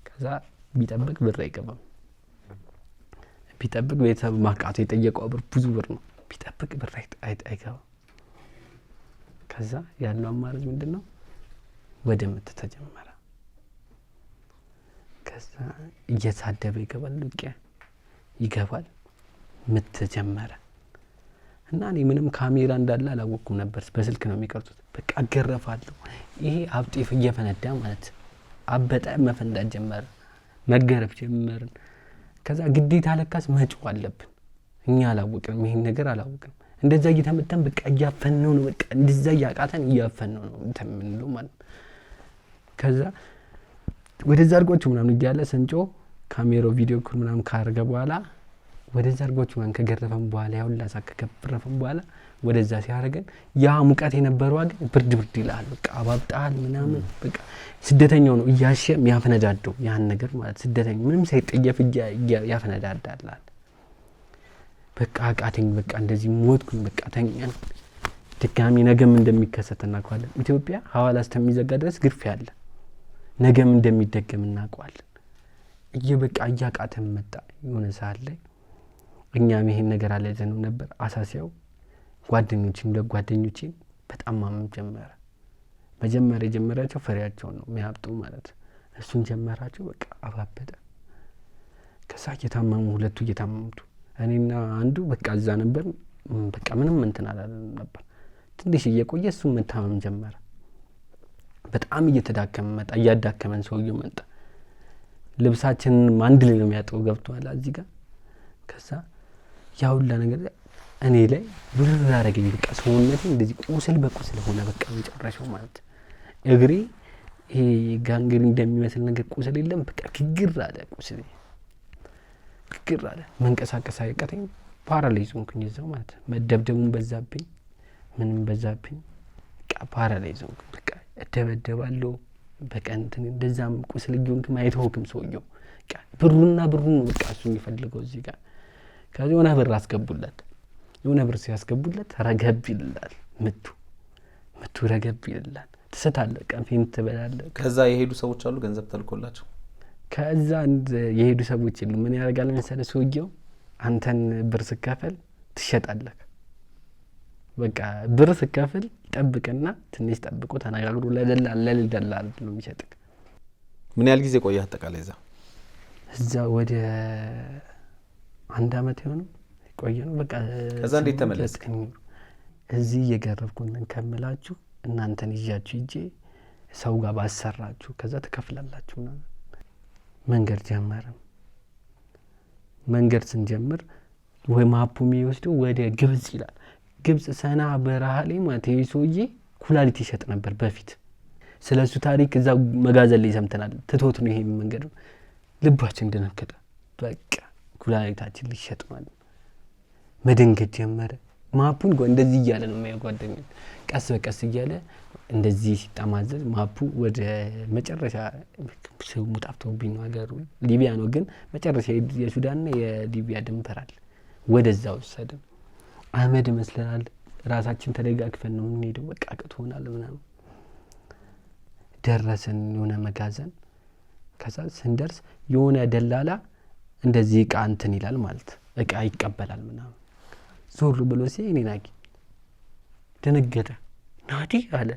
ከዛ ቢጠብቅ ብር አይገባም። ቢጠብቅ ቤተሰብ ማቃቱ የጠየቀው ብር ብዙ ብር ነው። ቢጠብቅ ብር አይገባም። ከዛ ያለው አማራጭ ምንድነው? ወደ ምት ተጀመረ። ከዛ እየሳደበ ይገባል ምት ጀመረ። እና እኔ ምንም ካሜራ እንዳለ አላወቅኩም ነበር። በስልክ ነው የሚቀርጹት። በቃ አገረፋለሁ። ይሄ አብጤፍ እየፈነዳ ማለት አበጠ መፈንዳት ጀመረ። መገረፍ ጀመርን። ከዛ ግዴታ ለካስ መጮህ አለብን። እኛ አላወቅንም፣ ይሄን ነገር አላወቅንም። እንደዛ እየተመተን በቃ እያፈነው ነው በቃ እንደዛ እያቃተን እያፈነው ነው እንተምንለው ማለት። ከዛ ወደዛ አድርጓችሁ ምናምን እያለ ስንጮህ ካሜራው ቪዲዮ ኩል ምናምን ካረገ በኋላ ወደዛ አድርጓችሁ ምናምን ከገረፈን በኋላ ያውላ ሳከከረፈን በኋላ ወደዛ ሲያረገን ያ ሙቀት የነበረው ግን ብርድ ይላል በቃ አባብጣል ምናምን በቃ ስደተኛው ነው እያሸ የሚያፈነዳደው ያን ነገር ማለት ስደተኛ ምንም ሳይጠየፍ ያፈነዳዳላል። በቃ አቃተኝ በቃ እንደዚህ ሞትኩኝ በቃ ተኛን። ድጋሚ ነገም እንደሚከሰት እናውቃለን። ኢትዮጵያ ሐዋላ እስከሚዘጋ ድረስ ግርፊያ አለ። ነገም እንደሚደገም እናውቃለን። በቃ እያቃተን መጣ። የሆነ ሰዓት ላይ እኛም ይሄን ነገር አለዘነው ነበር። አሳሲያው ጓደኞቼን በጣም ማመም ጀመረ። መጀመሪያ የጀመራቸው ፍሬያቸው ነው የሚያብጡ ማለት እሱን ጀመራቸው። በቃ አባበደ። ከዛ እየታመሙ ሁለቱ እየታመሙት እኔና አንዱ በቃ እዛ ነበር። በቃ ምንም እንትን አላለም ነበር። ትንሽ እየቆየ እሱ መታመም ጀመረ። በጣም እየተዳከመ መጣ። እያዳከመን ሰውየው መጣ። ልብሳችንን አንድ ላይ ነው የሚያጠው ገብቷል እዚህ ጋር። ከዛ ያውላ ነገር እኔ ላይ ብር ያረገኝ በቃ ሰውነቴ እንደዚህ ቁስል በቁስል ሆነ በቃ መጨረሻው ማለት እግሬ ይሄ ጋንግሪ እንደሚመስል ነገር ቁስል የለም በቃ ግግር አለ ቁስል ግግር አለ። መንቀሳቀስ አያቀተኝ ፓራላይዝ ሆንኩኝ እዛው ማለት መደብደቡን በዛብኝ ምንም በዛብኝ በቃ ፓራላይዝ ሆንኩኝ። በቃ እደበደባለሁ በቀን እንደዛም ቁስል ጊዮንክ ማይተውክም ሰውየው ብሩና ብሩን ነው በቃ እሱ የሚፈልገው እዚህ ጋር። ከዚህ የሆነ ብር አስገቡለት። የሆነ ብር ሲያስገቡለት ረገብ ይላል። ምቱ ረገብ ይላል። ትስታለህ፣ ቀንፊን ትበላለህ። ከዛ የሄዱ ሰዎች አሉ ገንዘብ ተልኮላቸው። ከዛ የሄዱ ሰዎች የሉ። ምን ያደርጋል መሰለህ ሰውየው አንተን ብር ስከፈል ትሸጣለህ። በቃ ብር ስከፈል ይጠብቅና ትንሽ ጠብቆ ተነጋግሮ ለደላላ ነው የሚሸጥክ። ምን ያህል ጊዜ ቆየህ አጠቃላይ እዛ? ወደ 1 አመት ይሆናል ቆየ ነው በቃ። ከዛ እንዴት ተመለስክ? እዚህ እየገረፍኩን ከምላችሁ እናንተን ይዣችሁ ሂጄ ሰው ጋር ባሰራችሁ ከዛ ትከፍላላችሁ ነው። መንገድ ጀመርን። መንገድ ስንጀምር ወይ ማፑ የሚወስደው ወደ ግብጽ ይላል። ግብጽ ሰና በረሃ ላይ ማለት ሰውዬ ኩላሊት ይሸጥ ነበር በፊት። ስለሱ ታሪክ እዛ መጋዘን ላይ ሰምተናል። ትቶት ነው ይሄ መንገድ። ልባችን ደነገጠ። በቃ ኩላሊታችን ሊሸጥ ማለት መደንገጥ ጀመረ። ማፑን እንደዚህ እያለ ነው የሚያጓደኝ። ቀስ በቀስ እያለ እንደዚህ ሲጣማዘዝ ማፑ ወደ መጨረሻ ስሙ ጠፍቶብኝ ነው ሀገሩ ሊቢያ ነው፣ ግን መጨረሻ የሱዳንና የሊቢያ ድንበር አለ። ወደዛ ወሰደን። አህመድ መስለናል። ራሳችን ተደጋግፈን ነው የምንሄደው። በቃ አቅቶናል ምናምን። ደረስን የሆነ መጋዘን። ከዛ ስንደርስ የሆነ ደላላ እንደዚህ እቃ እንትን ይላል ማለት እቃ ይቀበላል ምናምን። ዞር ብሎ ሲይ እኔን አቂ ደነገጠ። ናዲ አለ።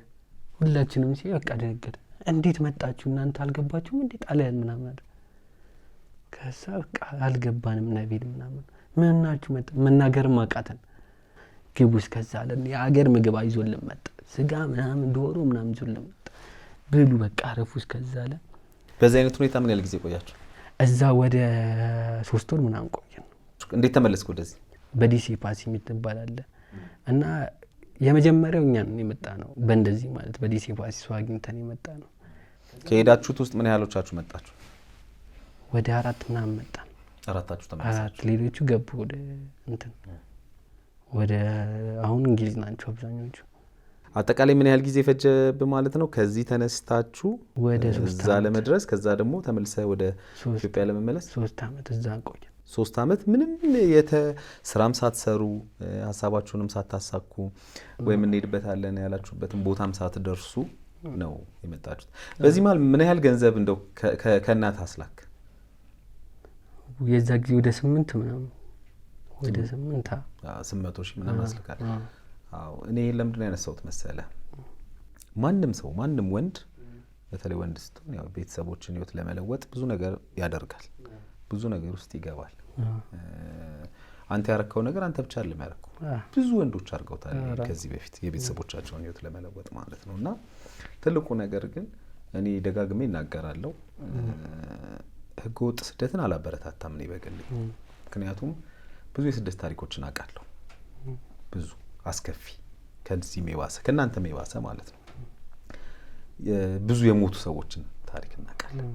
ሁላችንም ሲይ በቃ ደነገጠ። እንዴት መጣችሁ እናንተ አልገባችሁም እንዴ ጣሊያን ምናምን አለ። ከዛ በቃ አልገባንም ነቢል ምናምን ምንናችሁ መጣ መናገርም አቃተን። ግቡስ ከዛ አለን። የአገር ምግብ አይዞልን መጣ። ስጋ ምናምን ዶሮ ምናምን ይዞልን መጣ። ብሉ በቃ አረፉስ ከዛ አለ። በዛ አይነት ሁኔታ ምን ያህል ጊዜ ቆያችሁ? እዛ ወደ 3 ወር ምናምን ቆየን። እንዴት ተመለስኩ ወደዚህ? በዲሲ ፓሲ የምትባል አለ እና የመጀመሪያው እኛ ነው የመጣ ነው። በእንደዚህ ማለት በዲሲ ፓሲ ሰው አግኝተን የመጣ ነው። ከሄዳችሁት ውስጥ ምን ያህሎቻችሁ መጣችሁ? ወደ 4 ምናምን መጣን። 4 ተመለሳችሁ? 4 ሌሎቹ ገቡ ወደ እንትን ወደ አሁን እንግሊዝ ናቸው አብዛኞቹ። አጠቃላይ ምን ያህል ጊዜ ፈጀብ ማለት ነው? ከዚህ ተነስታችሁ ወደ እዛ ለመድረስ ከዛ ደግሞ ተመልሰህ ወደ ኢትዮጵያ ለመመለስ 3 አመት እዛ ቆየ። 3 አመት ምንም ስራም ሳትሰሩ ሀሳባችሁንም ሳታሳኩ ወይም እንሄድበታለን ያላችሁበትን ቦታም ሳትደርሱ ነው የመጣችሁት። በዚህ መሀል ምን ያህል ገንዘብ እንደው ከእናት አስላክ? የዛ ጊዜ ወደ 8 ምናምን ወደ 800 ሺህ ምናምን አስልካል። አዎ እኔ ለምንድን ነው ያነሳሁት መሰለህ? ማንም ሰው ማንም ወንድ በተለይ ወንድ ስትሆን ያው ቤተሰቦችን ህይወት ለመለወጥ ብዙ ነገር ያደርጋል፣ ብዙ ነገር ውስጥ ይገባል። አንተ ያረከው ነገር አንተ ብቻ አይደለም ያረከው፣ ብዙ ወንዶች አድርገውታል ከዚህ በፊት የቤተሰቦቻቸውን ህይወት ለመለወጥ ማለት ነው። እና ትልቁ ነገር ግን እኔ ደጋግሜ እናገራለሁ፣ ህገወጥ ስደትን አላበረታታም እኔ በግሌ። ምክንያቱም ብዙ የስደት ታሪኮችን አውቃለሁ፣ ብዙ አስከፊ ከዚህ የባሰ ከእናንተም የባሰ ማለት ነው። ብዙ የሞቱ ሰዎችን ታሪክ እናውቃለን።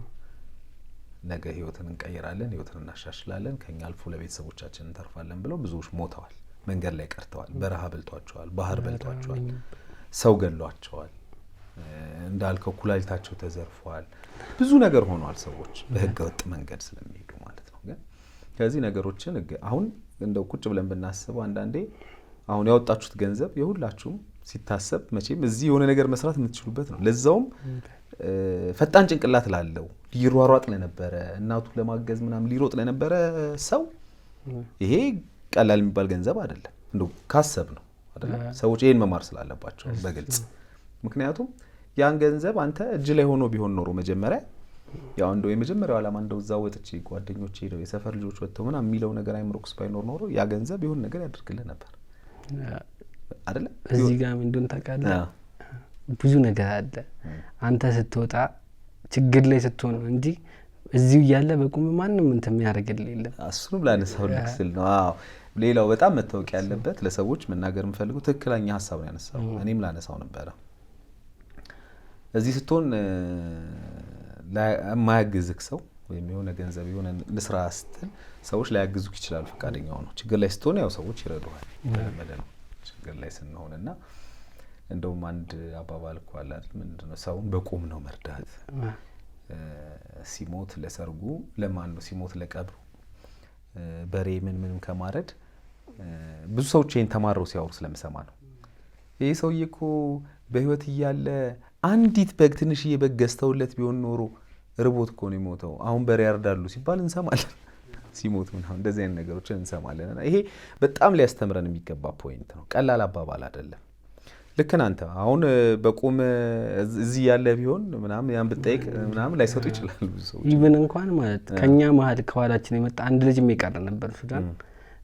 ነገ ህይወትን እንቀይራለን፣ ህይወትን እናሻሽላለን፣ ከኛ አልፎ ለቤተሰቦቻችን እንተርፋለን ብለው ብዙዎች ሞተዋል፣ መንገድ ላይ ቀርተዋል፣ በረሃ በልቷቸዋል፣ ባህር በልቷቸዋል፣ ሰው ገሏቸዋል፣ እንዳልከው ኩላሊታቸው ተዘርፈዋል፣ ብዙ ነገር ሆኗል ሰዎች በህገ ወጥ መንገድ ስለሚሄዱ ማለት ነው። ግን ከዚህ ነገሮችን አሁን እንደው ቁጭ ብለን ብናስበው አንዳንዴ አሁን ያወጣችሁት ገንዘብ የሁላችሁም ሲታሰብ መቼም እዚህ የሆነ ነገር መስራት የምትችሉበት ነው። ለዛውም ፈጣን ጭንቅላት ላለው ሊሯሯጥ ለነበረ እናቱ ለማገዝ ምናምን ሊሮጥ ለነበረ ሰው ይሄ ቀላል የሚባል ገንዘብ አይደለም። እንደው ካሰብ ነው አይደል? ሰዎች ይሄን መማር ስላለባቸው በግልጽ ምክንያቱም ያን ገንዘብ አንተ እጅ ላይ ሆኖ ቢሆን ኖሮ መጀመሪያ ያው እንደው የመጀመሪያው ዓላማ እንደው እዛው ወጥቼ ጓደኞቼ ሄደው የሰፈር ልጆች ወጥተው ምናምን የሚለው ነገር አይምሮክስ ባይኖር ኖሮ ያ ገንዘብ ይሁን ነገር ያደርግልህ ነበር አይደል? እዚህ ጋር እንደን ታውቃለህ ብዙ ነገር አለ። አንተ ስትወጣ ችግር ላይ ስትሆን ነው እንጂ እዚሁ ያለ በቁም ማንንም እንትን የሚያደርግልህ የለም። እሱንም ላነሳው ልክስል ነው። አዎ ሌላው በጣም መታወቅ ያለበት ለሰዎች መናገር የምፈልገው ትክክለኛ ሀሳብ ነው ያነሳው። እኔም ላነሳው ነበር። እዚህ ስትሆን የማያግዝክ ሰው ወይም የሆነ ገንዘብ የሆነ ለስራ ስትል ሰዎች ላያግዙክ ይችላሉ ፈቃደኛው ነው። ችግር ላይ ስትሆን ያው ሰዎች ይረዱሃል፣ የተለመደ ነው ችግር ላይ ስንሆንና እንደውም አንድ አባባል እኮ አለ አይደል? ምንድነው ሰውን በቁም ነው መርዳት። ሲሞት ለሰርጉ ለማን ነው ሲሞት ለቀብሩ በሬ ምንም ከማረድ ብዙ ሰዎች ይሄን ተማረው ሲያወሩ ስለምሰማ ነው። ይሄ ሰውዬ እኮ በህይወት እያለ አንዲት በግ ትንሽዬ በግ ገዝተውለት ቢሆን ኖሮ ርቦት እኮ ነው የሞተው። አሁን በሬ ያርዳሉ ሲባል እንሰማለን። ሲሞቱ ነው እንደዚህ አይነት ነገሮችን እንሰማለን። እና ይሄ በጣም ሊያስተምረን የሚገባ ፖይንት ነው። ቀላል አባባል አይደለም። ልክ አንተ አሁን በቁም እዚህ ያለ ቢሆን ምናምን ያን ብትጠይቅ ምናምን ላይሰጡ ይችላሉ ብዙ ሰዎች። ኢቭን እንኳን ማለት ከኛ መሀል ከኋላችን የመጣ አንድ ልጅም የቀረ ነበር ሱዳን።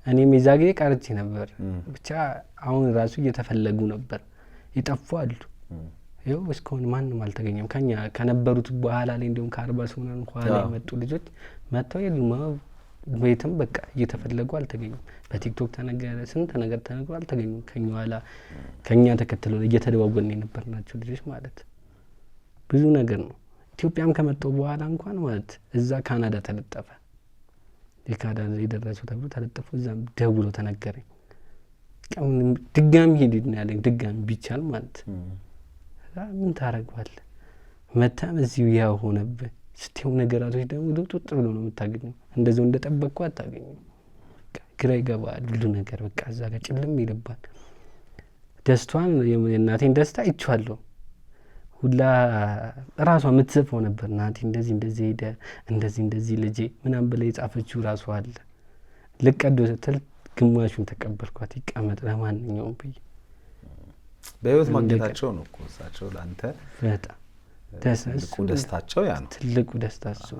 እኔም የዛ ጊዜ ቀርቼ ነበር። ብቻ አሁን ራሱ እየተፈለጉ ነበር። ይጠፉ አሉ። ይኸው እስካሁን ማንም አልተገኘም። ከኛ ከነበሩት በኋላ ላይ እንደውም ከ40 ሰው ነው ኋላ የመጡ ልጆች መጥተው የሉም። ቤትም በቃ እየተፈለጉ አልተገኙም። በቲክቶክ ተነገረ፣ ስንት ነገር ተነግሮ አልተገኙም። ከኛ ኋላ ከኛ ተከትሎ እየተደዋወልን የነበርናቸው ልጆች ማለት ብዙ ነገር ነው። ኢትዮጵያም ከመጣው በኋላ እንኳን ማለት እዛ ካናዳ ተለጠፈ። የካናዳ የደረሰው ተብሎ ተለጠፈ። እዛም ደውሎ ተነገረኝ። ድጋሚ ሄድ ነው ያለኝ። ድጋሚ ቢቻል ማለት ምን ታረጋለህ? መታም እዚሁ ያው ሆነብህ። ስትው ነገራቶች ደግሞ ልውጥጥ ብሎ ነው የምታገኘው። እንደዛው እንደጠበቅኩ አታገኘው። ግራ ይገባል ሁሉ ነገር። በቃ እዛ ጋር ጭልም ይልባል። ደስቷን የእናቴን ደስታ አይቼዋለሁ። ሁላ ራሷ የምትጽፈው ነበር። እናቴ እንደዚህ ሄደ እንደዚህ ልጄ ምናምን ብላ የጻፈችው ራሷ አለ። ልቀዶ ስትል ግማሹን ተቀበልኳት። ይቀመጥ ለማንኛውም ብዬ በህይወት ማግኘታቸው ነው እኮ እሳቸው ለአንተ በጣም ደስታቸው ያ ነው። ትልቁ ደስታቸው።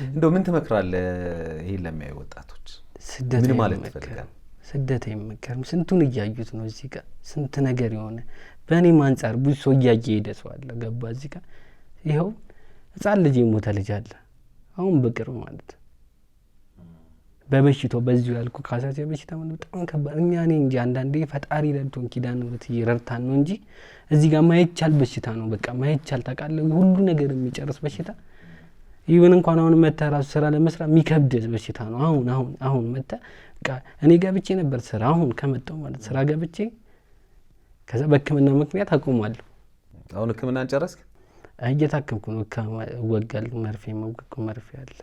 እንደው ምን ትመክራለህ ይሄን ለሚያዩ ወጣቶች? ምን ማለት ትፈልጋለህ? ስደት አይመከርም። ስንቱን እያዩት ነው እዚህ ጋር ስንት ነገር የሆነ በእኔም አንጻር ብዙ ሰው እያየ ሄደ ሰው አለ። ገባ እዚህ ጋር ይኸው ህጻን ልጅ የሞተ ልጅ አለ አሁን በቅርብ ማለት በበሽታው በዚሁ ያልኩ ካሳሴ በሽታ ማለት በጣም ከባድ። እኛ ነኝ እንጂ አንዳንዴ ፈጣሪ ረድቶን ኪዳን ነው ይረርታን ነው እንጂ እዚህ ጋር ማይቻል በሽታ ነው። በቃ ማይቻል ታውቃለህ፣ ሁሉ ነገር የሚጨርስ በሽታ። ይሁን እንኳን አሁን መታ ራሱ ስራ ለመስራት የሚከብድ በሽታ ነው። አሁን መታ በቃ እኔ ገብቼ ነበር ስራ አሁን ከመጣው ማለት ስራ ገብቼ ከዛ በህክምና ምክንያት አቆማለሁ። አሁን ህክምናን ጨረስክ? እየታከምኩ ነው። ወጋል መርፌ መውቀቁ መርፌ አለ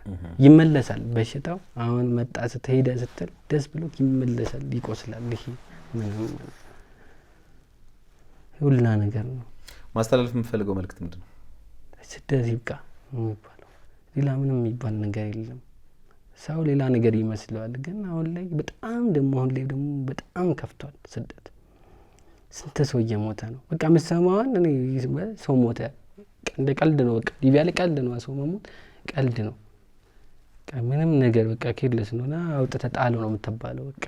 ይመለሳል በሽታው። አሁን መጣ ስትሄደ ስትል ደስ ብሎ ይመለሳል፣ ይቆስላል። ይሄ ምንም ሁላ ነገር ነው። ማስተላለፍ የምፈልገው መልእክት ምንድነው? ስደት ይብቃ የሚባለው ሌላ ምንም የሚባል ነገር የለም። ሰው ሌላ ነገር ይመስለዋል፣ ግን አሁን ላይ በጣም በጣም ከፍቷል ስደት። ስንት ሰው እየሞተ ነው። በቃ የምትሰማውን እኔ ሰው ሞተ እንደ ቀልድ ነው። በቃ ሊቢያ ላይ ቀልድ ነው። ሰው መሞት ቀልድ ነው። በቃ ምንም ነገር በቃ ኬርለስ ነውና አውጥተህ ጣለው ነው የምትባለው። በቃ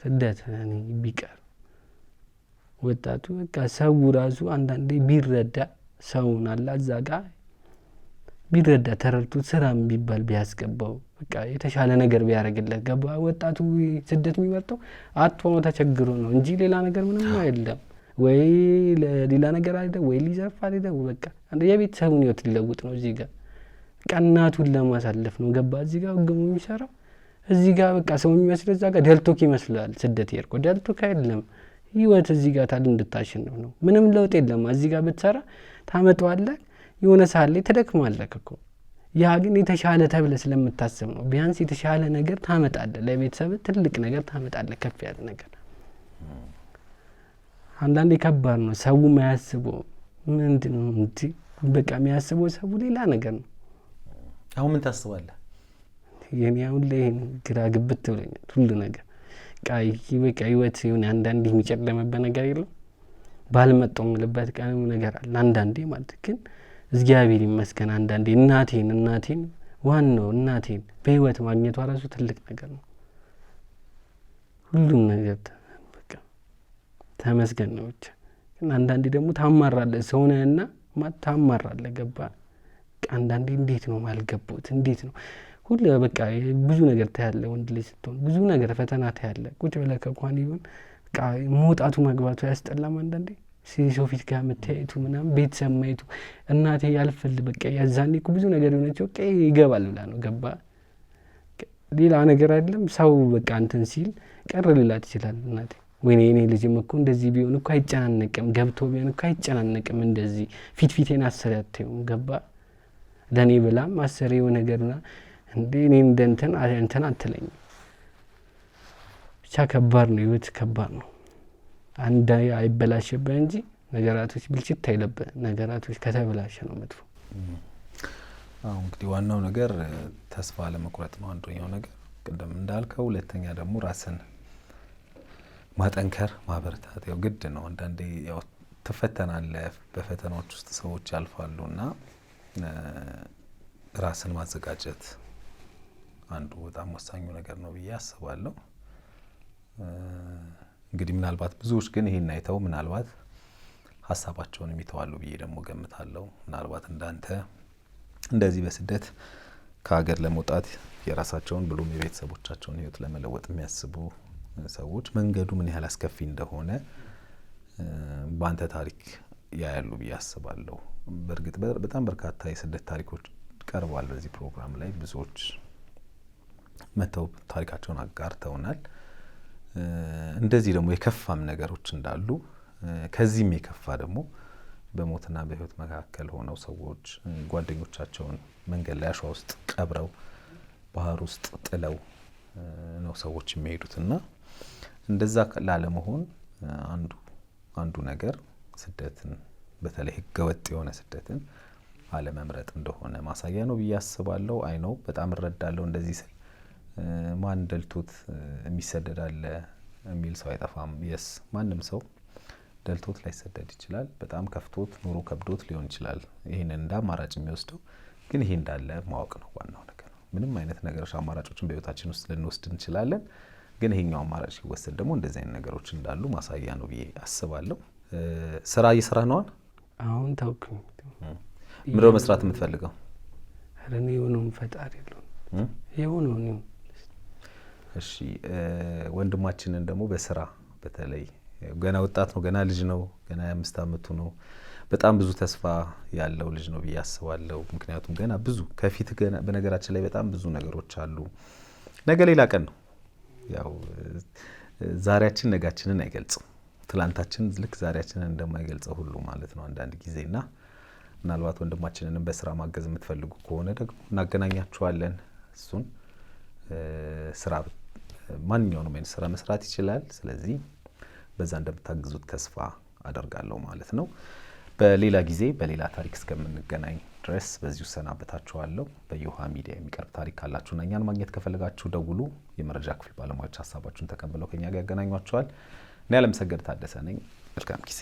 ስደት እኔ ቢቀር ወጣቱ በቃ ሰው ራሱ አንዳንዴ ቢረዳ ሰውን አላ እዛ ጋር ቢረዳ ተረድቶ ስራም ቢባል ቢያስገባው በቃ የተሻለ ነገር ቢያደርግለት። ገባ ወጣቱ ስደት የሚመርጠው አጥቶ ነው ተቸግሮ ነው እንጂ ሌላ ነገር ምንም አይደለም። ወይ ሌላ ነገር አይደለም ወይ ሊዘርፍ አይደለም። በቃ አንተ የቤተሰቡን ህይወት ሊለውጥ ነው እዚህ ጋር በቃ እናቱን ለማሳለፍ ነው። ገባ እዚህ ጋር ወገሙ የሚሰራው እዚህ ጋር በቃ ሰው የሚመስለው እዛ ጋር ደልቶክ ይመስላል። ስደት ይርቆ ደልቶክ አይደለም። ህይወት እዚህ ጋር ታል እንድታሸንፍ ነው። ምንም ለውጥ የለም። እዚህ ጋር ብትሰራ ታመጣዋለህ። የሆነ ሰዓት ላይ ተደክማለህ እኮ። ያ ግን የተሻለ ተብለ ስለምታስብ ነው። ቢያንስ የተሻለ ነገር ታመጣለህ፣ ለቤተሰብ ትልቅ ነገር ታመጣለህ፣ ከፍ ያለ ነገር። አንዳንዴ ከባድ ነው። ሰው የማያስበው ምንድነው እንጂ በቃ የሚያስበው ሰው ሌላ ነገር ነው። አሁን ምን ታስባለህ? የኔ አሁን ላይ ግራ ግብት ብሎኛል ሁሉ ነገር። በቃ ህይወት የሆነ አንዳንዴ የሚጨለመበት ነገር የለም። ባልመጣው ምልበት ቀንም ነገር አለ አንዳንዴ ማለት ግን እግዚአብሔር ይመስገን አንዳንዴ እናቴን ዋናው እናቴን በህይወት ማግኘቷ ራሱ ትልቅ ነገር ነው። ሁሉም ነገር በቃ ተመስገን ነው ብቻ። ግን አንዳንዴ ደግሞ ታማራለህ፣ ሰው ነህና ታማራለህ። ገባ አንዳንዴ እንዴት ነው ማልገቡት? እንዴት ነው ሁሉ በቃ ብዙ ነገር ታያለህ። ወንድ ልጅ ስትሆን ብዙ ነገር ፈተና ታያለህ። ቁጭ ብለህ ከኳን ይሁን በቃ መውጣቱ መግባቱ ያስጠላም አንዳንዴ። ሰው ፊት ጋር መታየቱ ምናምን ቤተሰብ ማየቱ እናቴ ያልፈል በቃ ያዛኔ እኮ ብዙ ነገር የሆነችው በቃ ይገባል ብላ ነው። ገባ ሌላ ነገር አይደለም። ሰው በቃ እንትን ሲል ቀር ሌላ ትችላል እናቴ ወይኔ እኔ ልጅም እኮ እንደዚህ ቢሆን እኮ አይጨናነቅም፣ ገብቶ ቢሆን እኮ አይጨናነቅም፣ እንደዚህ ፊቴን አሰሪ አትይውም። ገባ ለእኔ ብላም አሰሪው ነገርና እንዴ እኔ እንደ እንትን አትለኝም። ብቻ ከባድ ነው፣ ህይወት ከባድ ነው። አንድ አይበላሽብህ እንጂ ነገራቶች ብልጭት አይለብህ። ነገራቶች ከተበላሸ ነው መጥፎ። አሁን እንግዲህ ዋናው ነገር ተስፋ ለመቁረጥ ነው አንደኛው ነገር ቅድም እንዳልከው። ሁለተኛ ደግሞ ራስን ማጠንከር ማበረታት ያው ግድ ነው። አንዳንዴ ያው ትፈተናለህ፣ በፈተናዎች ውስጥ ሰዎች ያልፋሉ እና ራስን ማዘጋጀት አንዱ በጣም ወሳኙ ነገር ነው ብዬ አስባለሁ። እንግዲህ ምናልባት ብዙዎች ግን ይሄን አይተው ምናልባት ሀሳባቸውን የሚተዋሉ ብዬ ደግሞ ገምታለሁ። ምናልባት እንዳንተ እንደዚህ በስደት ከሀገር ለመውጣት የራሳቸውን ብሎም የቤተሰቦቻቸውን ህይወት ለመለወጥ የሚያስቡ ሰዎች መንገዱ ምን ያህል አስከፊ እንደሆነ በአንተ ታሪክ ያያሉ ብዬ አስባለሁ። በእርግጥ በጣም በርካታ የስደት ታሪኮች ቀርበዋል በዚህ ፕሮግራም ላይ። ብዙዎች መተው ታሪካቸውን አጋርተውናል። እንደዚህ ደግሞ የከፋም ነገሮች እንዳሉ፣ ከዚህም የከፋ ደግሞ በሞትና በህይወት መካከል ሆነው ሰዎች ጓደኞቻቸውን መንገድ ላይ አሸዋ ውስጥ ቀብረው ባህር ውስጥ ጥለው ነው ሰዎች የሚሄዱትና እንደዛ ላለመሆን አንዱ ነገር ስደትን በተለይ ህገወጥ የሆነ ስደትን አለመምረጥ እንደሆነ ማሳያ ነው ብዬ አስባለሁ። አይ ነው በጣም እረዳለሁ። እንደዚህ ስል ማን ደልቶት የሚሰደድ አለ የሚል ሰው አይጠፋም። የስ ማንም ሰው ደልቶት ላይሰደድ ይችላል። በጣም ከፍቶት ኑሮ ከብዶት ሊሆን ይችላል ይሄንን እንደ አማራጭ የሚወስደው። ግን ይሄ እንዳለ ማወቅ ነው ዋናው ነገር። ምንም አይነት ነገሮች አማራጮችን በህይወታችን ውስጥ ልንወስድ እንችላለን። ግን ይሄኛው አማራጭ ሲወሰድ ደግሞ እንደዚህ አይነት ነገሮች እንዳሉ ማሳያ ነው ብዬ አስባለሁ። ስራ እየሰራህ ነው አሁን? ታውኩኝ። ምንድነው መስራት የምትፈልገው? እኔ የሆነውን ፈጣሪ የለውም የሆነውን። እሺ ወንድማችንን ደግሞ በስራ በተለይ ገና ወጣት ነው፣ ገና ልጅ ነው፣ ገና 25 አመቱ ነው። በጣም ብዙ ተስፋ ያለው ልጅ ነው ብዬ አስባለሁ። ምክንያቱም ገና ብዙ ከፊት ገና በነገራችን ላይ በጣም ብዙ ነገሮች አሉ። ነገ ሌላ ቀን ነው። ያው ዛሬያችን ነጋችንን አይገልጽም። ትላንታችን ልክ ዛሬያችንን እንደማይገልጸው ሁሉ ማለት ነው አንዳንድ ጊዜና ምናልባት ወንድማችንንም በስራ ማገዝ የምትፈልጉ ከሆነ ደግሞ እናገናኛችኋለን። እሱን ስራ ማንኛውንም አይነት ስራ መስራት ይችላል። ስለዚህ በዛ እንደምታግዙት ተስፋ አደርጋለሁ ማለት ነው። በሌላ ጊዜ በሌላ ታሪክ እስከምንገናኝ ድረስ በዚሁ ሰናበታችኋለሁ። በዮሃ ሚዲያ የሚቀርብ ታሪክ ካላችሁና እኛን ማግኘት ከፈለጋችሁ ደውሉ። የመረጃ ክፍል ባለሙያዎች ሀሳባችሁን ተቀብለው ከኛ ጋር ያገናኟችኋል። እኔ አለምሰገድ ታደሰ ነኝ። መልካም ጊዜ